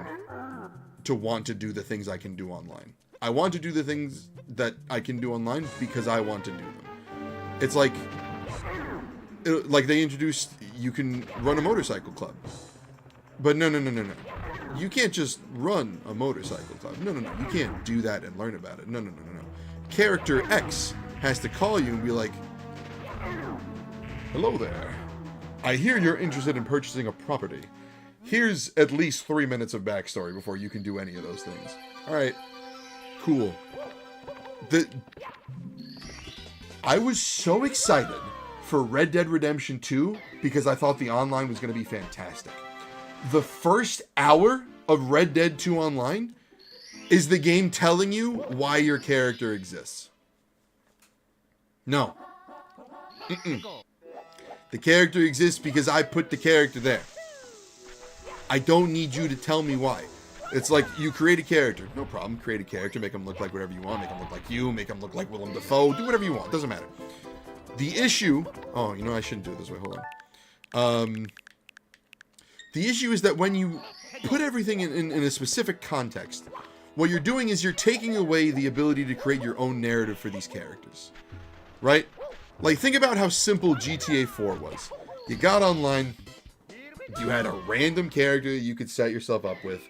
to want to do the things I can do online. I want to do the things that I can do online because I want to do them. It's like they introduced, you can run a motorcycle club. But no. You can't just run a motorcycle club. No. You can't do that and learn about it. No. Character X has to call you and be like, hello there. I hear you're interested in purchasing a property. Here's at least 3 minutes of backstory before you can do any of those things. Alright. Cool. I was so excited for Red Dead Redemption 2 because I thought the online was going to be fantastic. The first hour of Red Dead 2 Online is the game telling you why your character exists. No. The character exists because I put the character there. I don't need you to tell me why. It's like, you create a character. No problem. Create a character. Make them look like whatever you want. Make them look like you. Make them look like Willem Dafoe. Do whatever you want. Doesn't matter. The issue... Oh, you know, I shouldn't do it this way. Hold on. The issue is that when you put everything in a specific context, what you're doing is you're taking away the ability to create your own narrative for these characters. Right? Like, think about how simple GTA 4 was. You got online, you had a random character that you could set yourself up with,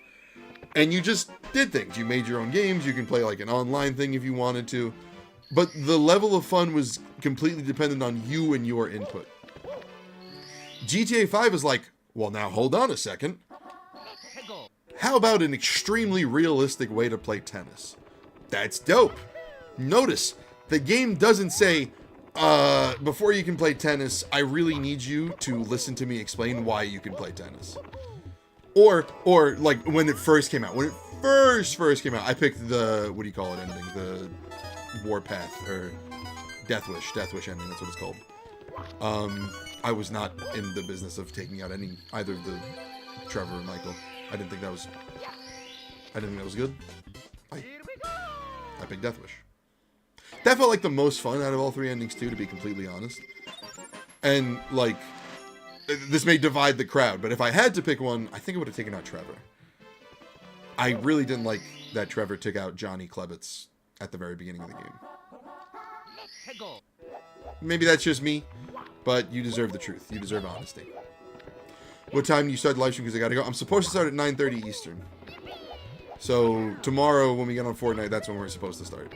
and you just did things. You made your own games, you can play like an online thing if you wanted to, but the level of fun was completely dependent on you and your input. GTA 5 is like, well, now hold on a second. How about an extremely realistic way to play tennis? That's dope. Notice, the game doesn't say, before you can play tennis, I really need you to listen to me explain why you can play tennis. Or like when it first came out. When it first came out, I picked the, what do you call it ending? The Warpath, or Death Wish ending, that's what it's called. I was not in the business of taking out either of the Trevor or Michael. I didn't think that was good. I picked Death Wish. That felt like the most fun out of all three endings too, to be completely honest. And like, this may divide the crowd, but if I had to pick one, I think I would have taken out Trevor. I really didn't like that Trevor took out Johnny Klebitz at the very beginning of the game. Maybe that's just me, but you deserve the truth. You deserve honesty. What time do you start the live stream? Because I gotta go. I'm supposed to start at 9:30 Eastern. So tomorrow when we get on Fortnite, that's when we're supposed to start.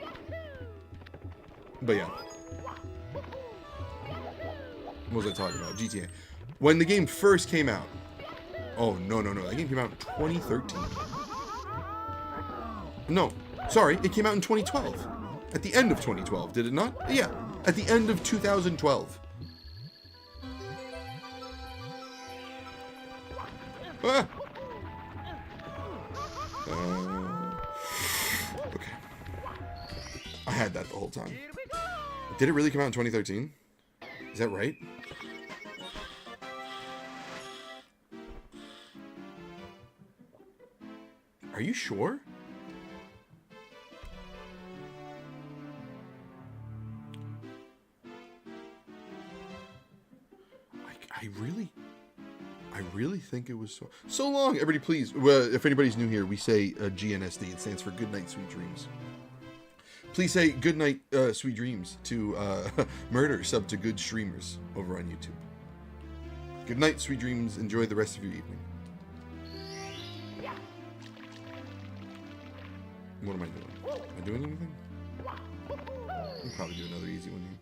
But yeah. What was I talking about? GTA. When the game first came out. Oh, no. That game came out in 2013. No. Sorry, it came out in 2012. At the end of 2012, did it not? Yeah, at the end of 2012. Ah! Okay. I had that the whole time. Did it really come out in 2013? Is that right? Are you sure? I really think it was so long. Everybody, please, if anybody's new here, we say GNSD. It stands for Good Night, Sweet Dreams. Please say Good Night, Sweet Dreams to Murder, sub to Good Streamers over on YouTube. Good night, sweet dreams. Enjoy the rest of your evening. What am I doing? Am I doing anything? I'll probably do another easy one here.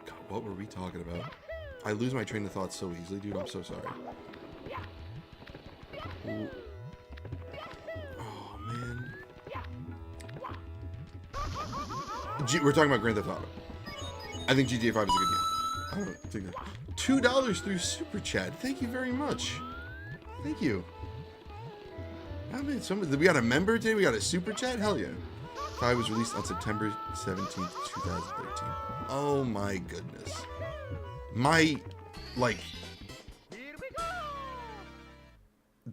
God, what were we talking about? I lose my train of thought so easily, dude. I'm so sorry. Ooh. Oh, man. We're talking about Grand Theft Auto. I think GTA 5 is a good game. I don't think that. $2 through Super Chat. Thank you very much. Thank you. I mean, we got a member today? We got a Super Chat? Hell yeah. 5 was released on September 17th, 2013. Oh my goodness.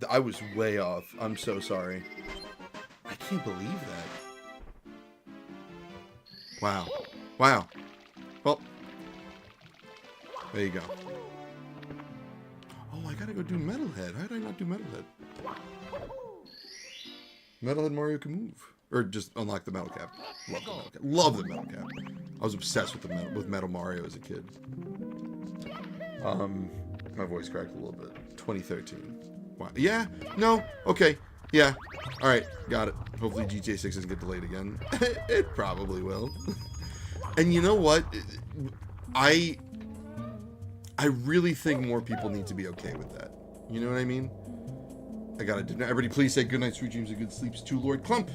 I was way off. I'm so sorry. I can't believe that. Wow. Wow. Well, there you go. Oh, I gotta go do Metalhead. How did I not do Metalhead? Metalhead Mario can move. Or just unlock the metal cap. Love the metal cap. Love the metal cap. I was obsessed with Metal Mario as a kid. My voice cracked a little bit. 2013. Wow. Yeah? No? Okay. Yeah. Alright. Got it. Hopefully GTA 6 doesn't get delayed again. It probably will. And you know what? I really think more people need to be okay with that. You know what I mean? I gotta do. Everybody please say good night, sweet dreams, and good sleeps to Lord Clump.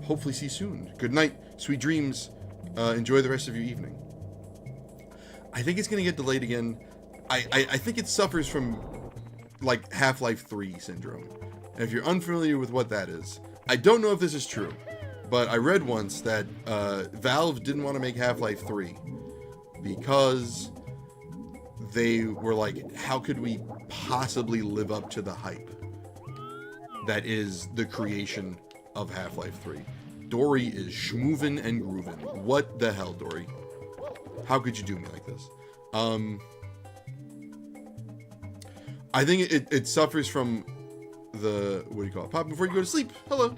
Hopefully see you soon. Good night, sweet dreams. Enjoy the rest of your evening. I think it's gonna get delayed again. I think it suffers from like Half-Life 3 syndrome. And if you're unfamiliar with what that is, I don't know if this is true, but I read once that Valve didn't want to make Half-Life 3 because they were like, how could we possibly live up to the hype that is the creation of Half-Life 3? Dory is schmoovin' and groovin'. What the hell, Dory? How could you do me like this? I think it suffers from the, what do you call it? Pop before you go to sleep. Hello.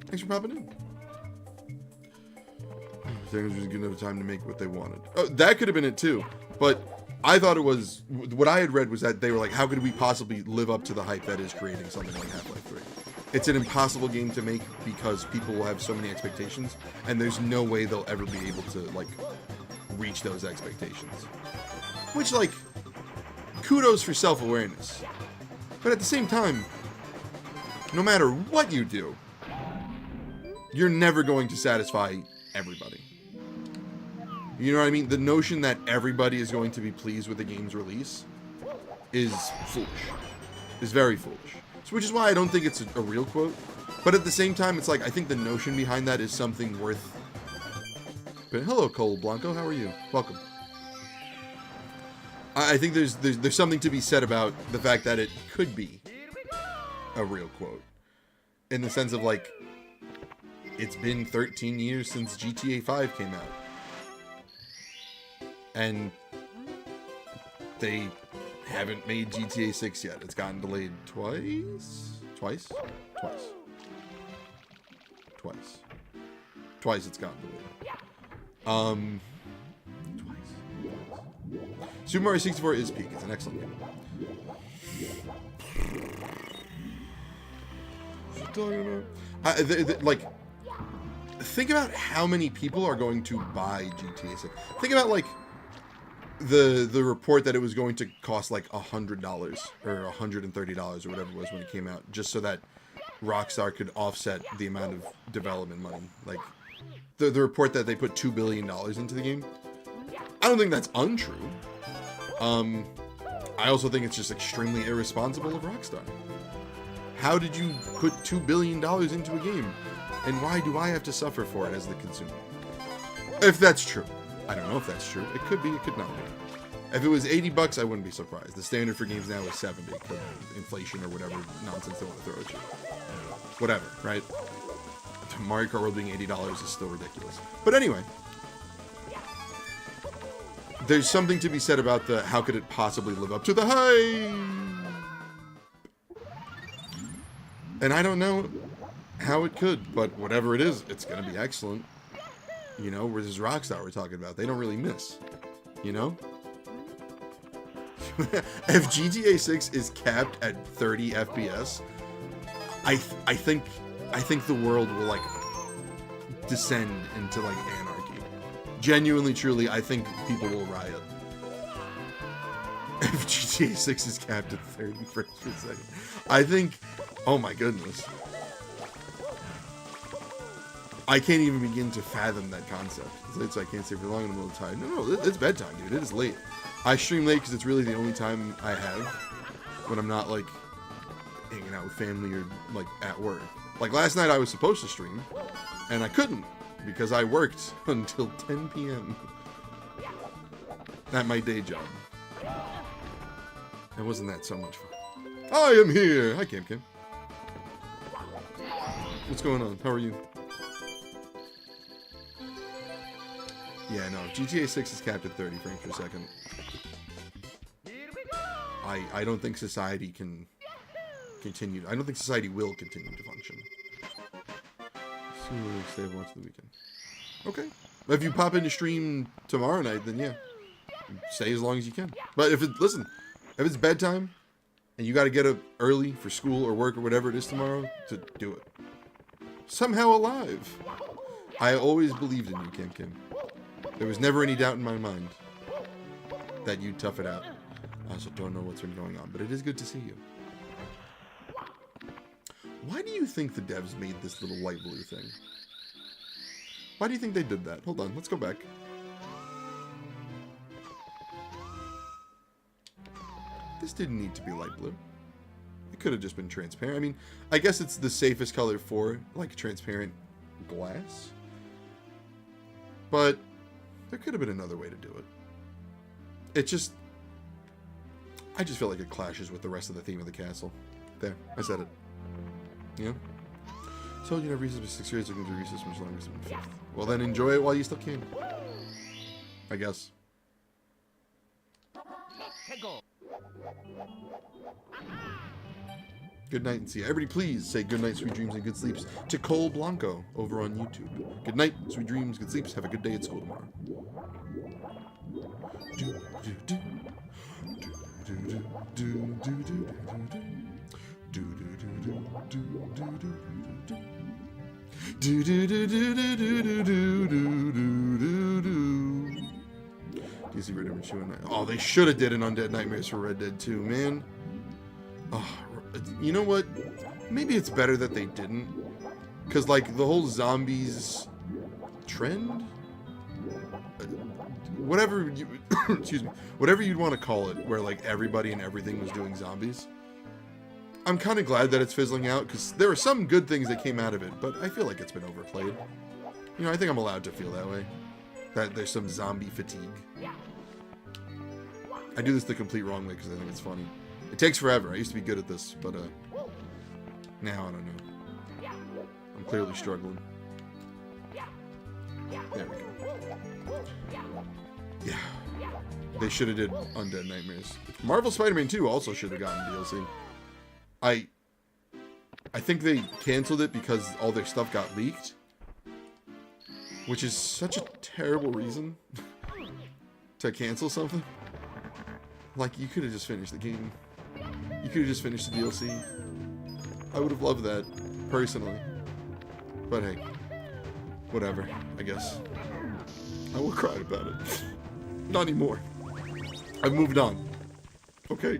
Thanks for popping in. I think it was just good enough time to make what they wanted. Oh, that could have been it too. But I thought it was, what I had read was that they were like, how could we possibly live up to the hype that is creating something like Half-Life 3? It's an impossible game to make because people will have so many expectations, and there's no way they'll ever be able to, like, reach those expectations. Which, like, kudos for self-awareness. But at the same time, no matter what you do, you're never going to satisfy everybody. You know what I mean? The notion that everybody is going to be pleased with the game's release is foolish. Is very foolish. So, which is why I don't think it's a real quote. But at the same time, it's like, I think the notion behind that is something worth... But hello, Cole Blanco. How are you? Welcome. I think there's something to be said about the fact that it could be a real quote. In the sense of, like, it's been 13 years since GTA 5 came out. And they haven't made GTA 6 yet. It's gotten delayed twice? Twice it's gotten delayed. Twice. Super Mario 64 is peak. It's an excellent game. What's it talking about? Like, think about how many people are going to buy GTA 6. Think about, like, the report that it was going to cost like $100 or $130 or whatever it was when it came out, just so that Rockstar could offset the amount of development money. Like the report that they put $2 billion into the game. I don't think that's untrue. I also think it's just extremely irresponsible of Rockstar. How did you put $2 billion into a game? And why do I have to suffer for it as the consumer? If that's true. I don't know if that's true. It could be, it could not be. If it was $80, I wouldn't be surprised. The standard for games now is 70, inflation or whatever nonsense they want to throw at you. Whatever, right? Mario Kart World being $80 is still ridiculous. But anyway, there's something to be said about the how could it possibly live up to the hype? And I don't know how it could, but whatever it is, it's going to be excellent. You know, whereas Rockstar we're talking about, they don't really miss. You know? If GTA 6 is capped at 30 FPS, I think the world will, like, descend into, like, anarchy. Genuinely, truly, I think people will riot. If GTA 6 is capped at 30 frames per second. I think, oh my goodness. I can't even begin to fathom that concept. It's late, so I can't stay for long in the middle of the tide. No, it's bedtime, dude. It is late. I stream late because it's really the only time I have when I'm not, like, hanging out with family or, like, at work. Like, last night I was supposed to stream, and I couldn't because I worked until 10 p.m. at my day job. And wasn't that so much fun? I am here! Hi, Cam Cam. What's going on? How are you? Yeah, no, GTA 6 is capped at 30 frames per second. I don't think society can continue. I don't think society will continue to function. So we'll stay and watch the weekend. Okay. If you pop into stream tomorrow night, then yeah. Stay as long as you can. But if it's bedtime and you got to get up early for school or work or whatever it is tomorrow, to do it. Somehow alive. I always believed in you, Kim Kim. There was never any doubt in my mind that you'd tough it out. I also don't know what's been going on, but it is good to see you. Why do you think the devs made this little light blue thing? Why do you think they did that? Hold on, let's go back. This didn't need to be light blue. It could have just been transparent. I mean, I guess it's the safest color for, like, transparent glass. But there could have been another way to do it. I just feel like it clashes with the rest of the theme of the castle. There, I said it. Yeah? Told you never recess for 6 years, you're going to recess much longer than 5th. Well, then enjoy it while you still can. I guess. Good night and see you. Everybody please say good night, sweet dreams, and good sleeps to Cole Blanco over on YouTube. Good night, sweet dreams, good sleeps. Have a good day at school tomorrow. Do you see Red Dead Redemption 2 and oh, they should have did an Undead Nightmares for Red Dead 2, man. Oh, you know what? Maybe it's better that they didn't. Because, like, the whole zombies trend? Whatever you... excuse me. Whatever you'd want to call it, where, like, everybody and everything was doing zombies. I'm kind of glad that it's fizzling out, because there are some good things that came out of it, but I feel like it's been overplayed. You know, I think I'm allowed to feel that way. That there's some zombie fatigue. I do this the complete wrong way, because I think it's funny. It takes forever. I used to be good at this, but, now I don't know. I'm clearly struggling. There we go. Yeah. They should have did Undead Nightmares. Marvel Spider-Man 2 also should have gotten DLC. I think they canceled it because all their stuff got leaked. Which is such a terrible reason to cancel something. Like, you could have just finished the game. You could have just finished the DLC. I would have loved that, personally. But hey, whatever, I guess. I will cry about it. Not anymore. I've moved on. Okay?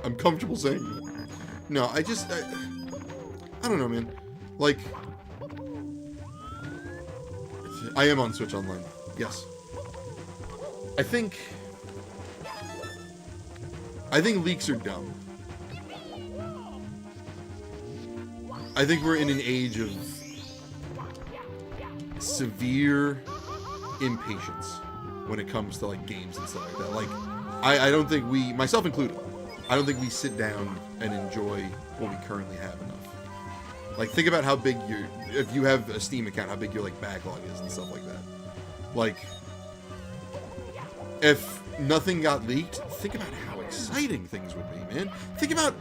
I'm comfortable saying that. No, I don't know, man. Like, I am on Switch Online. Yes. I think leaks are dumb. I think we're in an age of severe impatience when it comes to, like, games and stuff like that. Like, I don't think we, myself included, I don't think we sit down and enjoy what we currently have enough. Like, think about how big if you have a Steam account, how big your, like, backlog is and stuff like that. Like, if nothing got leaked, think about how exciting things would be, man. Think about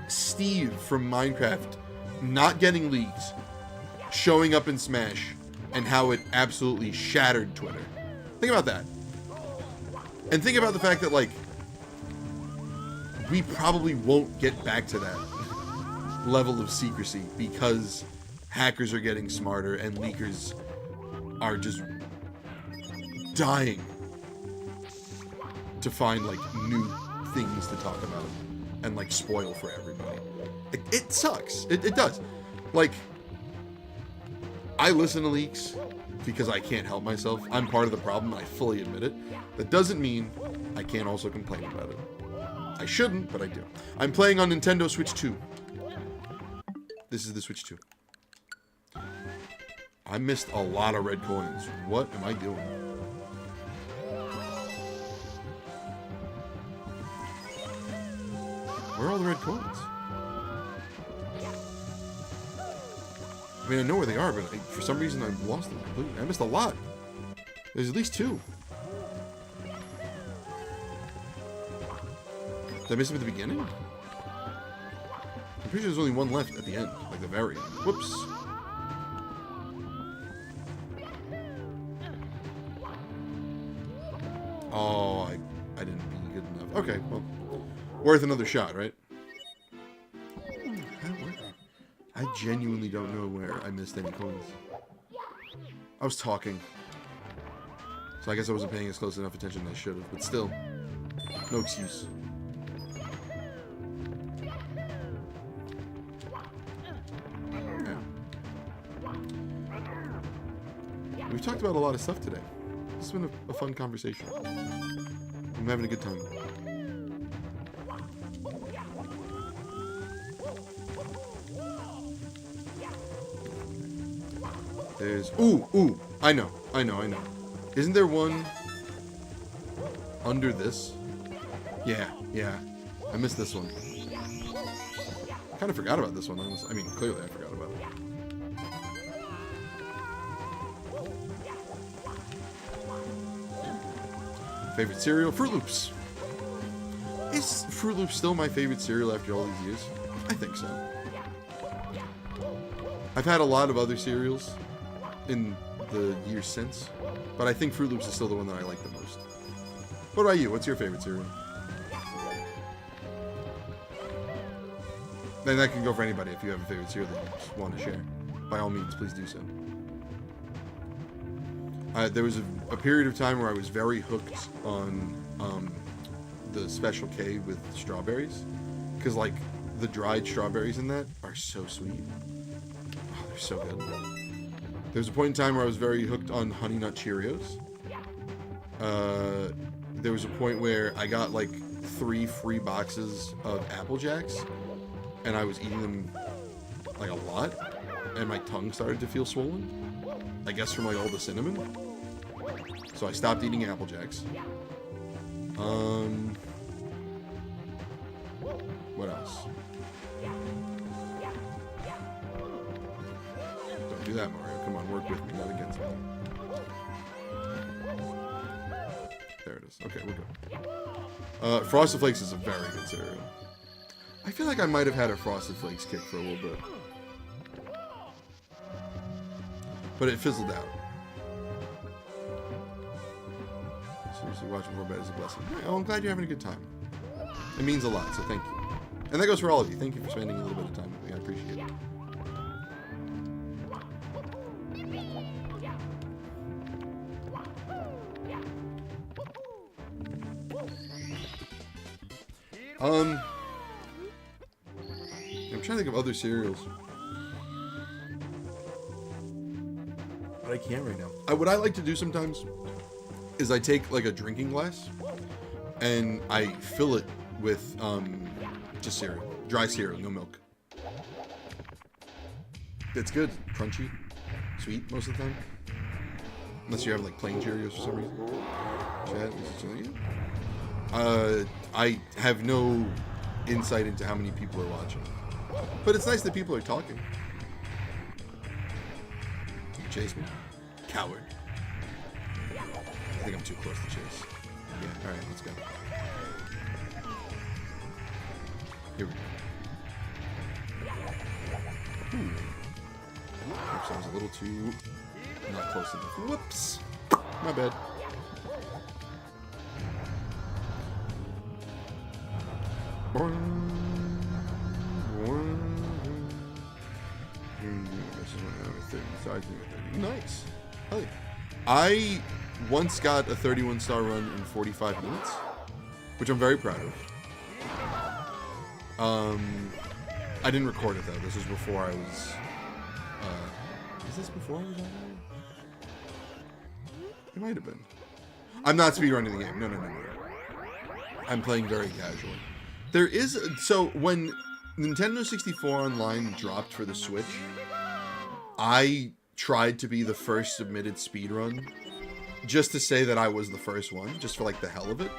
Steve from Minecraft not getting leaked, showing up in Smash, and how it absolutely shattered Twitter. Think about that. And think about the fact that, like, we probably won't get back to that level of secrecy because hackers are getting smarter and leakers are just dying to find, like, new things to talk about and, like, spoil for everybody. It sucks. It does. Like, I listen to leaks because I can't help myself. I'm part of the problem, and I fully admit it. That doesn't mean I can't also complain about it. I shouldn't, but I do. I'm playing on Nintendo Switch 2. This is the Switch 2. I missed a lot of red coins. What am I doing? Where are all the red coins? I mean, I know where they are, but for some reason I lost them completely. I missed a lot. There's at least 2. Did I miss them at the beginning? I'm pretty sure there's only 1 left at the end, like the very end. Whoops. Oh, I didn't be good enough. Okay, well, worth another shot, right? I genuinely don't know where I missed any coins. I was talking. So I guess I wasn't paying as close enough attention as I should have, but still, no excuse. Yeah. We've talked about a lot of stuff today. It's been a fun conversation. I'm having a good time. There's... Ooh! I know. Isn't there one under this? Yeah. I missed this one. I kind of forgot about this one. I mean, clearly I forgot about it. Favorite cereal? Fruit Loops. Is Fruit Loops still my favorite cereal after all these years? I think so. I've had a lot of other cereals in the years since, but I think Fruit Loops is still the one that I like the most. What about you? What's your favorite cereal? And that can go for anybody if you have a favorite cereal that you just want to share. By all means, please do so. There was a period of time where I was very hooked on the Special K with strawberries, because like the dried strawberries in that are so sweet. Oh, they're so good. There's a point in time where I was very hooked on Honey Nut Cheerios. There was a point where I got like 3 free boxes of Apple Jacks, and I was eating them like a lot, and my tongue started to feel swollen. I guess from like all the cinnamon. So I stopped eating Apple Jacks. What else? Don't do that, Mario. Come on, work with me, not against me. There it is. Okay, we're good. Frosted Flakes is a very good cereal. I feel like I might have had a Frosted Flakes kick for a little bit. But it fizzled out. Seriously, watching before bed is a blessing. Oh, I'm glad you're having a good time. It means a lot, so thank you. And that goes for all of you. Thank you for spending a little bit of time with me. I appreciate it. I'm trying to think of other cereals. But I can't right now. What I like to do sometimes is I take like a drinking glass and I fill it with just cereal, dry cereal, no milk. It's good, crunchy, sweet most of the time. Unless you have like plain Cheerios for some reason. Chat, I have no insight into how many people are watching, but it's nice that people are talking. Chase me, coward. I think I'm too close to chase. Yeah, all right, let's go. Here we go. Oops, I was a little too not close enough. Whoops, my bad. Nice. Oh, yeah. I once got a 31-star run in 45 minutes, which I'm very proud of. I didn't record it though. This was before I was. Is this before I was on there? It might have been. I'm not speedrunning the game. No. I'm playing very casually. There is so when Nintendo 64 Online dropped for the Switch, I tried to be the first submitted speedrun, just to say that I was the first one, just for like the hell of it.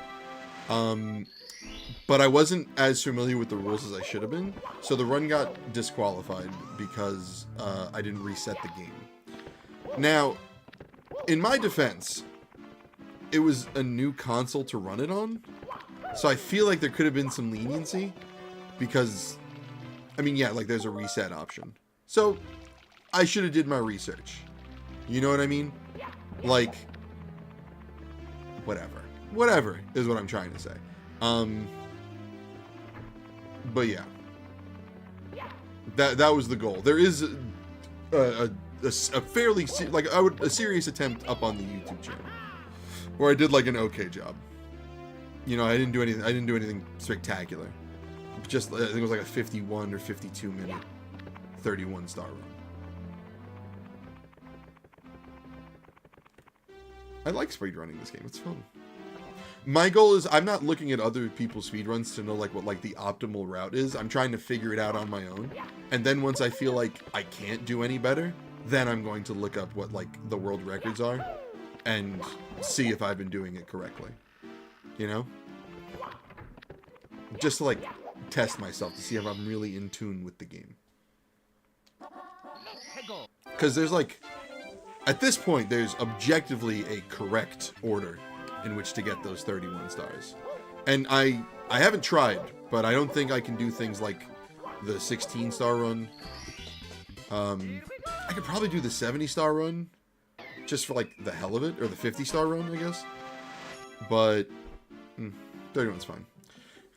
But I wasn't as familiar with the rules as I should have been, so the run got disqualified because I didn't reset the game. Now, in my defense, it was a new console to run it on, so I feel like there could have been some leniency, because, I mean, yeah, like there's a reset option. So, I should have did my research. You know what I mean? Like, whatever. Whatever is what I'm trying to say. But yeah. That was the goal. There is a fairly, like, a serious attempt up on the YouTube channel, where I did like an okay job. You know, I didn't do anything spectacular. Just, I think it was like a 51 or 52 minute 31-star run. I like speedrunning this game. It's fun. My goal is, I'm not looking at other people's speedruns to know like what like the optimal route is. I'm trying to figure it out on my own. And then once I feel like I can't do any better, then I'm going to look up what like the world records are and see if I've been doing it correctly. You know? Just to like test myself to see if I'm really in tune with the game. Because there's like, at this point, there's objectively a correct order in which to get those 31 stars. And I haven't tried, but I don't think I can do things like the 16-star run. I could probably do the 70-star run, just for like the hell of it, or the 50-star run, I guess. But 31's fine.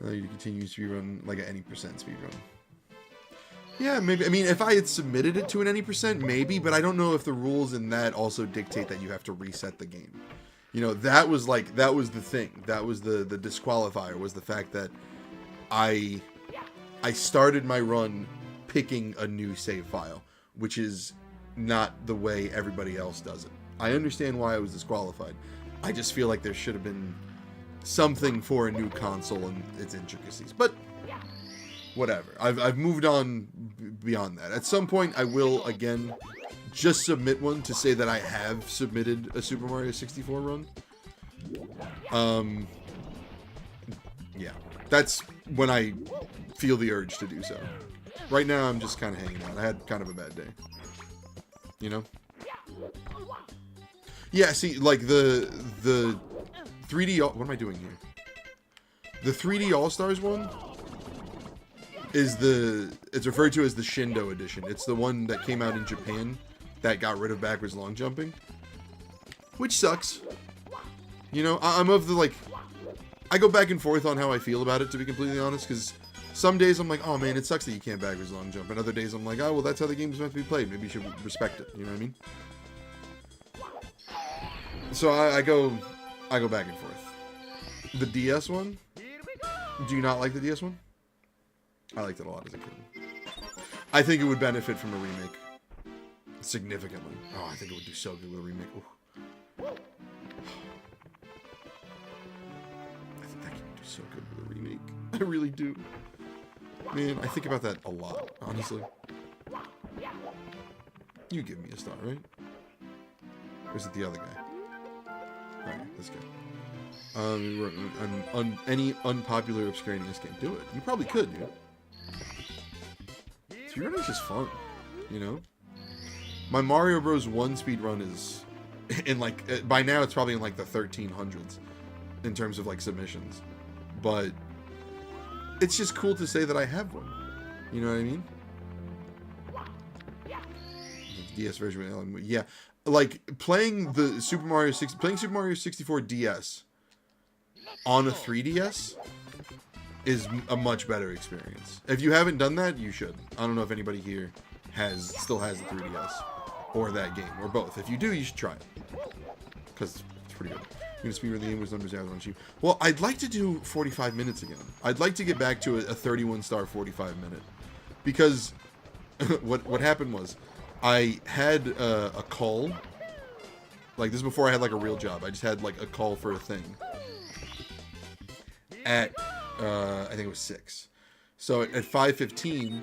You continue speedrun like an any percent speedrun. Yeah, maybe. I mean, if I had submitted it to an any percent, maybe, but I don't know if the rules in that also dictate that you have to reset the game. You know, that was the thing. That was the disqualifier, was the fact that I started my run picking a new save file, which is not the way everybody else does it. I understand why I was disqualified. I just feel like there should have been something for a new console and its intricacies. But whatever. I've moved on beyond that. At some point, I will, again, just submit one to say that I have submitted a Super Mario 64 run. Yeah. That's when I feel the urge to do so. Right now, I'm just kind of hanging out. I had kind of a bad day. You know? Yeah, see, like, the 3D... What am I doing here? The 3D All-Stars one is it's referred to as the Shindo edition. It's the one that came out in Japan that got rid of backwards long jumping, which sucks. You know, I'm of the, like, I go back and forth on how I feel about it, to be completely honest, because some days I'm like, oh man, it sucks that you can't backwards long jump, and other days I'm like, oh, well, that's how the game's meant to be played. Maybe you should respect it. You know what I mean? So I go back and forth. The DS one? Do you not like the DS one? I liked it a lot as a kid. I think it would benefit from a remake significantly. Oh, I think it would do so good with a remake. Ooh. I think that game would do so good with a remake. I really do. Man, I think about that a lot, honestly. You give me a star, right? Or is it the other guy? Alright, this guy. Any unpopular obscure NES game. Do it. You probably could, dude. Speedrunning is just fun, you know? My Mario Bros. 1 speedrun is in, like, by now it's probably in, like, the 1300s in terms of, like, submissions. But it's just cool to say that I have one. You know what I mean? The DS version, yeah. Like, playing Super Mario 64 DS on a 3DS is a much better experience. If you haven't done that, you should. I don't know if anybody here still has the 3DS or that game or both. If you do, you should try it because it's pretty good. You're gonna speedrun the game with numbers down on you. Well, I'd like to do 45 minutes again. I'd like to get back to a 31-star 45-minute because what happened was I had a call. Like, this is before I had, like, a real job. I just had, like, a call for a thing at I think it was 6. So at 5:15,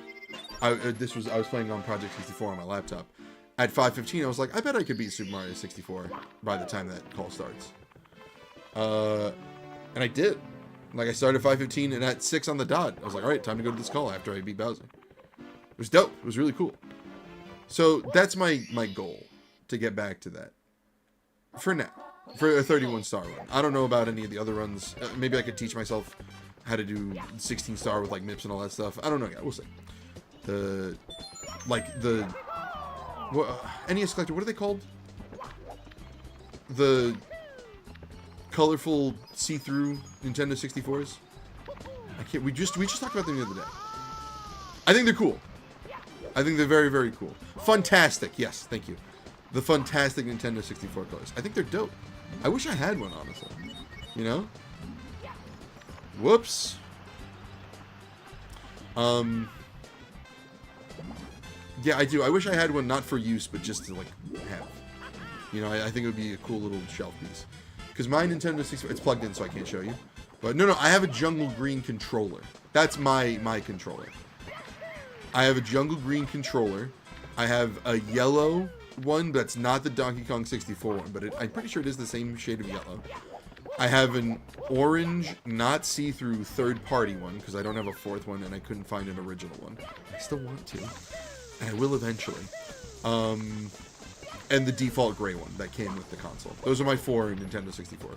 I was playing on Project 64 on my laptop. At 5:15, I was like, I bet I could beat Super Mario 64 by the time that call starts. And I did. Like, I started at 5:15, and at 6 on the dot, I was like, all right, time to go to this call after I beat Bowser. It was dope. It was really cool. So that's my goal, to get back to that. For now. For a 31-star run. I don't know about any of the other runs. Maybe I could teach myself how to do 16-star with, like, MIPS and all that stuff. I don't know yet. We'll see. NES Collector, what are they called? The colorful see-through Nintendo 64s? I can't. We just talked about them the other day. I think they're cool. I think they're very, very cool. Fantastic. Yes, thank you. The fantastic Nintendo 64 colors. I think they're dope. I wish I had one, honestly. You know? Whoops. Yeah, I do. I wish I had one, not for use, but just to, like, have. You know, I think it would be a cool little shelf piece. Because my Nintendo 64... It's plugged in, so I can't show you. But, no, I have a jungle green controller. That's my controller. I have a jungle green controller. I have a yellow one that's not the Donkey Kong 64 one, but I'm pretty sure it is the same shade of yellow. I have an orange, not see-through third-party one, because I don't have a fourth one, and I couldn't find an original one. I still want to, and I will eventually. And the default gray one that came with the console. Those are my 4 Nintendo 64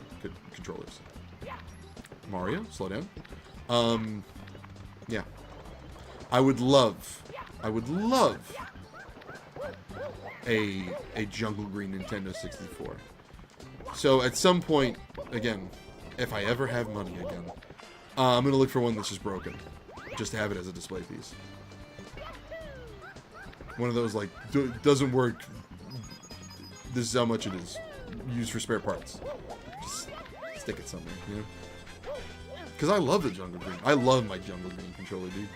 controllers. Mario, slow down. Yeah. I would love a jungle green Nintendo 64. So at some point, again, if I ever have money again, I'm gonna look for one that's just broken, just to have it as a display piece. One of those, like, doesn't work. This is how much it is. Used for spare parts. stick it somewhere, you know? Because I love the Jungle Green. I love my Jungle Green controller, dude.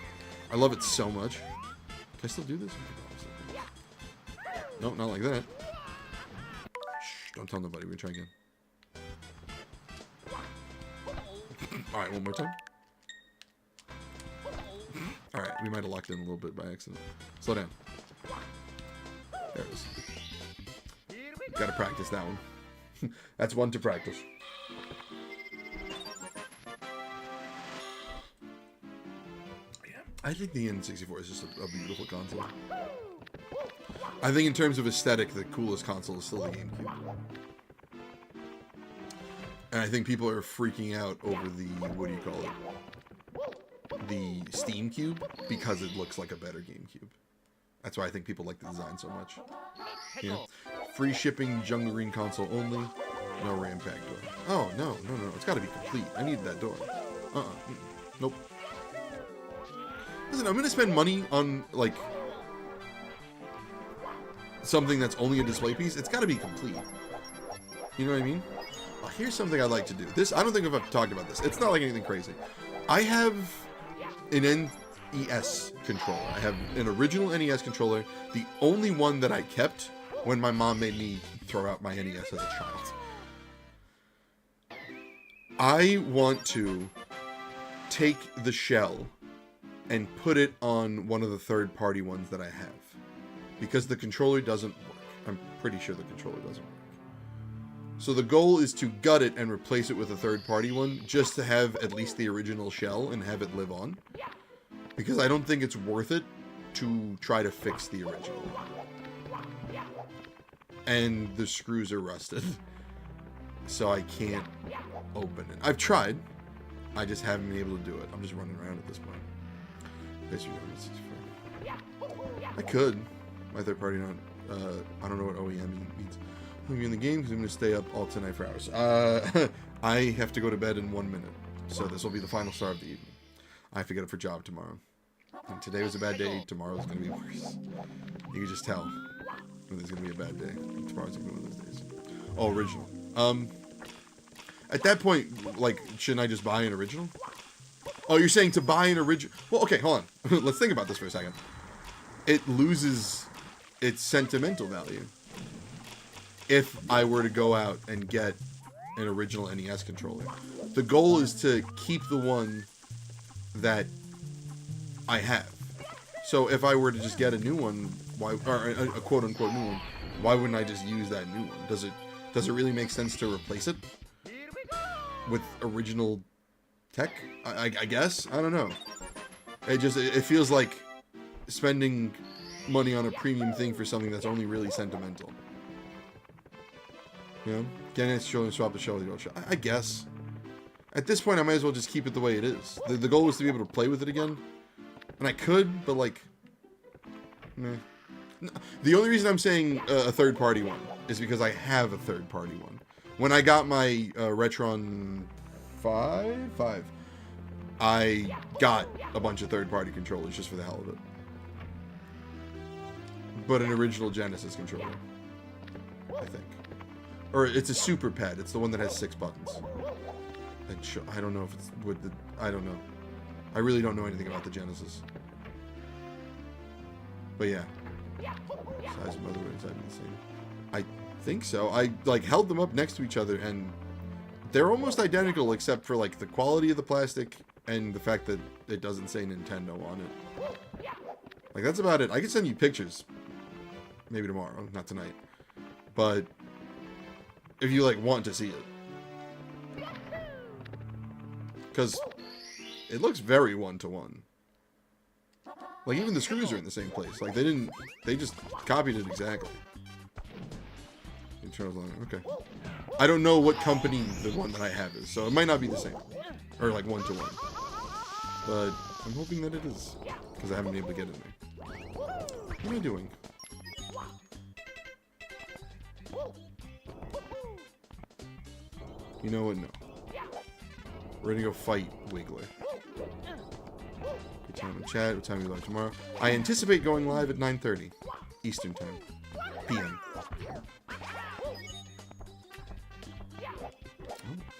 I love it so much. Can I still do this? No, not like that. Shh, don't tell nobody. We're gonna try again. Alright, one more time. Alright, we might have locked in a little bit by accident. Slow down. There it is. Gotta practice that one. That's one to practice. Yeah, I think the N64 is just a beautiful console. I think in terms of aesthetic, the coolest console is still the GameCube. And I think people are freaking out over the, what do you call it? The Steam Cube, because it looks like a better GameCube. That's why I think people like the design so much. Yeah. Free shipping, Jungle Green console only. No RAM pack door. Oh, no. It's got to be complete. I need that door. Nope. Listen, I'm going to spend money on, like, something that's only a display piece. It's got to be complete. You know what I mean? Oh, here's something I'd like to do. This, I don't think I've talked about this. It's not like anything crazy. I have an NES controller. I have an original NES controller. The only one that I kept when my mom made me throw out my NES as a child. I want to take the shell and put it on one of the third-party ones that I have. Because the controller doesn't work. I'm pretty sure the controller doesn't work. So the goal is to gut it and replace it with a third-party one, just to have at least the original shell and have it live on. Because I don't think it's worth it to try to fix the original. And the screws are rusted. So I can't open it. I've tried. I just haven't been able to do it. I'm just running around at this point. I could. My third party not. I don't know what OEM means. I'm in the game because I'm going to stay up all tonight for hours. I have to go to bed in 1 minute. So this will be the final star of the evening. I have to get up for job tomorrow. And today was a bad day. Tomorrow's going to be worse. You can just tell when there's going to be a bad day. Tomorrow's going to be one of those days. Oh, original. At that point, like, shouldn't I just buy an original? Oh, you're saying to buy an original? Well, okay, hold on. Let's think about this for a second. It loses its sentimental value if I were to go out and get an original NES controller. The goal is to keep the one that I have. So if I were to just get a new one, why, or a quote-unquote new one, why wouldn't I just use that new one? Does it really make sense to replace it with original tech? I guess? I don't know. It feels like spending money on a premium thing for something that's only really sentimental. You know? Getting it to show and swap the show. I guess. At this point, I might as well just keep it the way it is. The goal was to be able to play with it again. And I could, but like... meh. The only reason I'm saying a third-party one is because I have a third-party one. When I got my Retron 5, I got a bunch of third-party controllers just for the hell of it. But an original Genesis controller, I think. Or it's a Super Pad. It's the one that has 6 buttons. And I don't know if it's with the... I don't know. I really don't know anything about the Genesis. But yeah. Size of motherboard, size the same. I think so. I like held them up next to each other and they're almost identical except for like the quality of the plastic and the fact that it doesn't say Nintendo on it. Like that's about it. I can send you pictures. Maybe tomorrow, not tonight. But if you like want to see it. Because it looks very one-to-one. Like, even the screws are in the same place. Like, they just copied it exactly. Okay. I don't know what company the one that I have is, so it might not be the same. Or, like, one-to-one. But I'm hoping that it is. Because I haven't been able to get in there. What am I doing? You know what? No. We're gonna go fight Wiggler. Good time in chat. What time are we live tomorrow? I anticipate going live at 9:30 Eastern time. PM.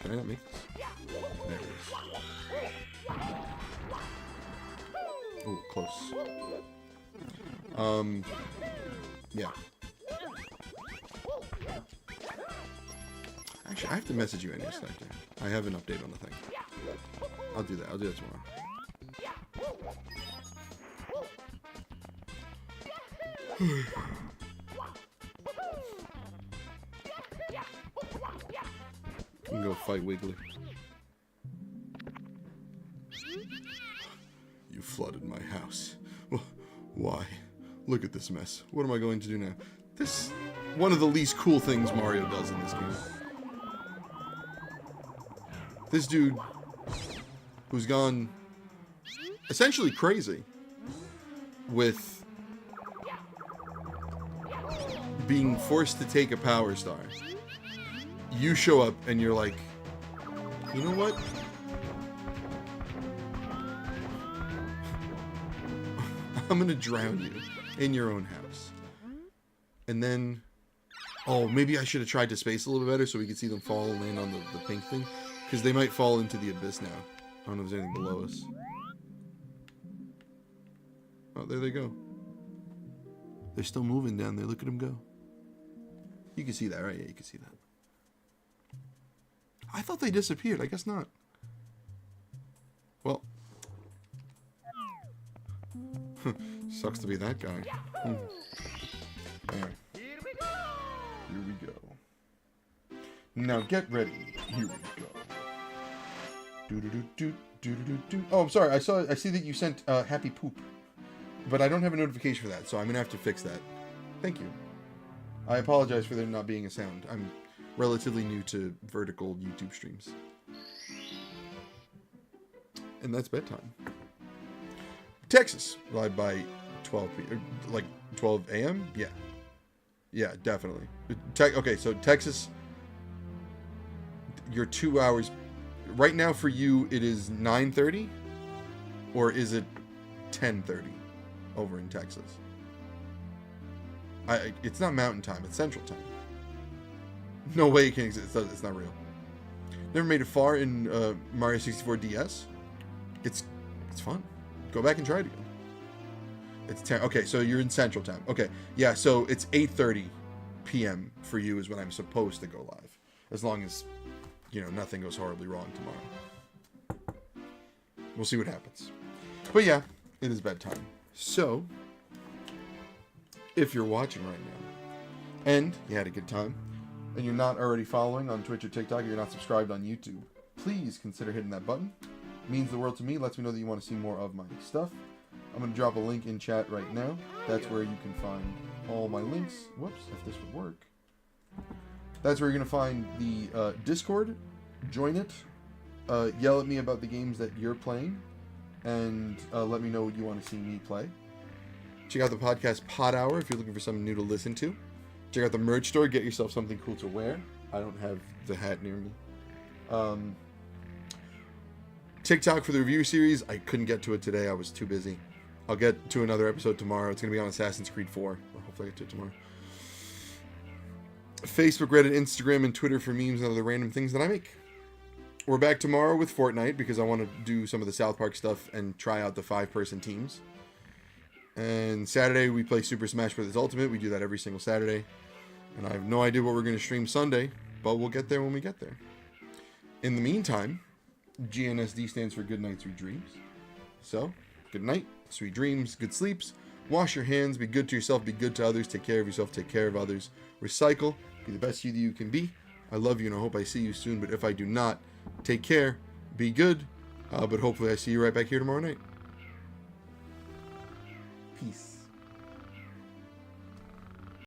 Oh, Can I not make this? There it is. Oh, close. Yeah. Actually, I have to message you any second. I have an update on the thing. I'll do that. I'll do that tomorrow. You can go fight Wiggly. You flooded my house. Why? Look at this mess. What am I going to do now? This one of the least cool things Mario does in this game. This dude who's gone essentially crazy with being forced to take a power star. You show up and you're like, you know what? I'm gonna drown you in your own house. And then, oh, maybe I should have tried to space a little bit better so we could see them fall and land on the pink thing. Because they might fall into the abyss now. I don't know if there's anything below us. Oh, there they go. They're still moving down there. Look at them go. You can see that, right? Yeah, you can see that. I thought they disappeared. I guess not. Well. Sucks to be that guy. Anyway. Here we go. Now get ready. Here we go. Oh, I'm sorry. I see that you sent happy poop, but I don't have a notification for that, so I'm gonna have to fix that. Thank you. I apologize for there not being a sound. I'm relatively new to vertical YouTube streams, and that's bedtime. Texas live by 12 p.m. Like 12 a.m. Yeah, definitely. Okay, so Texas, you're 2 hours. Right now for you, it is 9:30, or is it 10:30 over in Texas? It's not Mountain Time; it's Central Time. No way it can exist. It's not real. Never made it far in Mario 64 DS. It's fun. Go back and try it again. It's 10. Okay, so you're in Central Time. Okay, yeah. So it's 8:30 p.m. for you is when I'm supposed to go live, as long as, you know, nothing goes horribly wrong tomorrow. We'll see what happens. But yeah, it is bedtime. So, if you're watching right now, and you had a good time, and you're not already following on Twitch or TikTok, or you're not subscribed on YouTube, please consider hitting that button. It means the world to me. Lets me know that you want to see more of my stuff. I'm going to drop a link in chat right now. That's where you can find all my links. Whoops, if this would work. That's where you're going to find the Discord. Join it. Yell at me about the games that you're playing. And let me know what you want to see me play. Check out the podcast OddHour if you're looking for something new to listen to. Check out the merch store. Get yourself something cool to wear. I don't have the hat near me. TikTok for the review series. I couldn't get to it today. I was too busy. I'll get to another episode tomorrow. It's going to be on Assassin's Creed 4. Or hopefully I get to it tomorrow. Facebook, Reddit, Instagram, and Twitter for memes and other random things that I make. We're back tomorrow with Fortnite because I want to do some of the South Park stuff and try out the 5-person teams. And Saturday we play Super Smash Bros. Ultimate. We do that every single Saturday. And I have no idea what we're going to stream Sunday, but we'll get there when we get there. In the meantime, GNSD stands for Good Night, Sweet Dreams. So, good night, sweet dreams, good sleeps. Wash your hands, be good to yourself, be good to others, take care of yourself, take care of others. Recycle, be the best you that you can be. I love you and I hope I see you soon, but if I do not, take care, be good, but hopefully I see you right back here tomorrow night. Peace.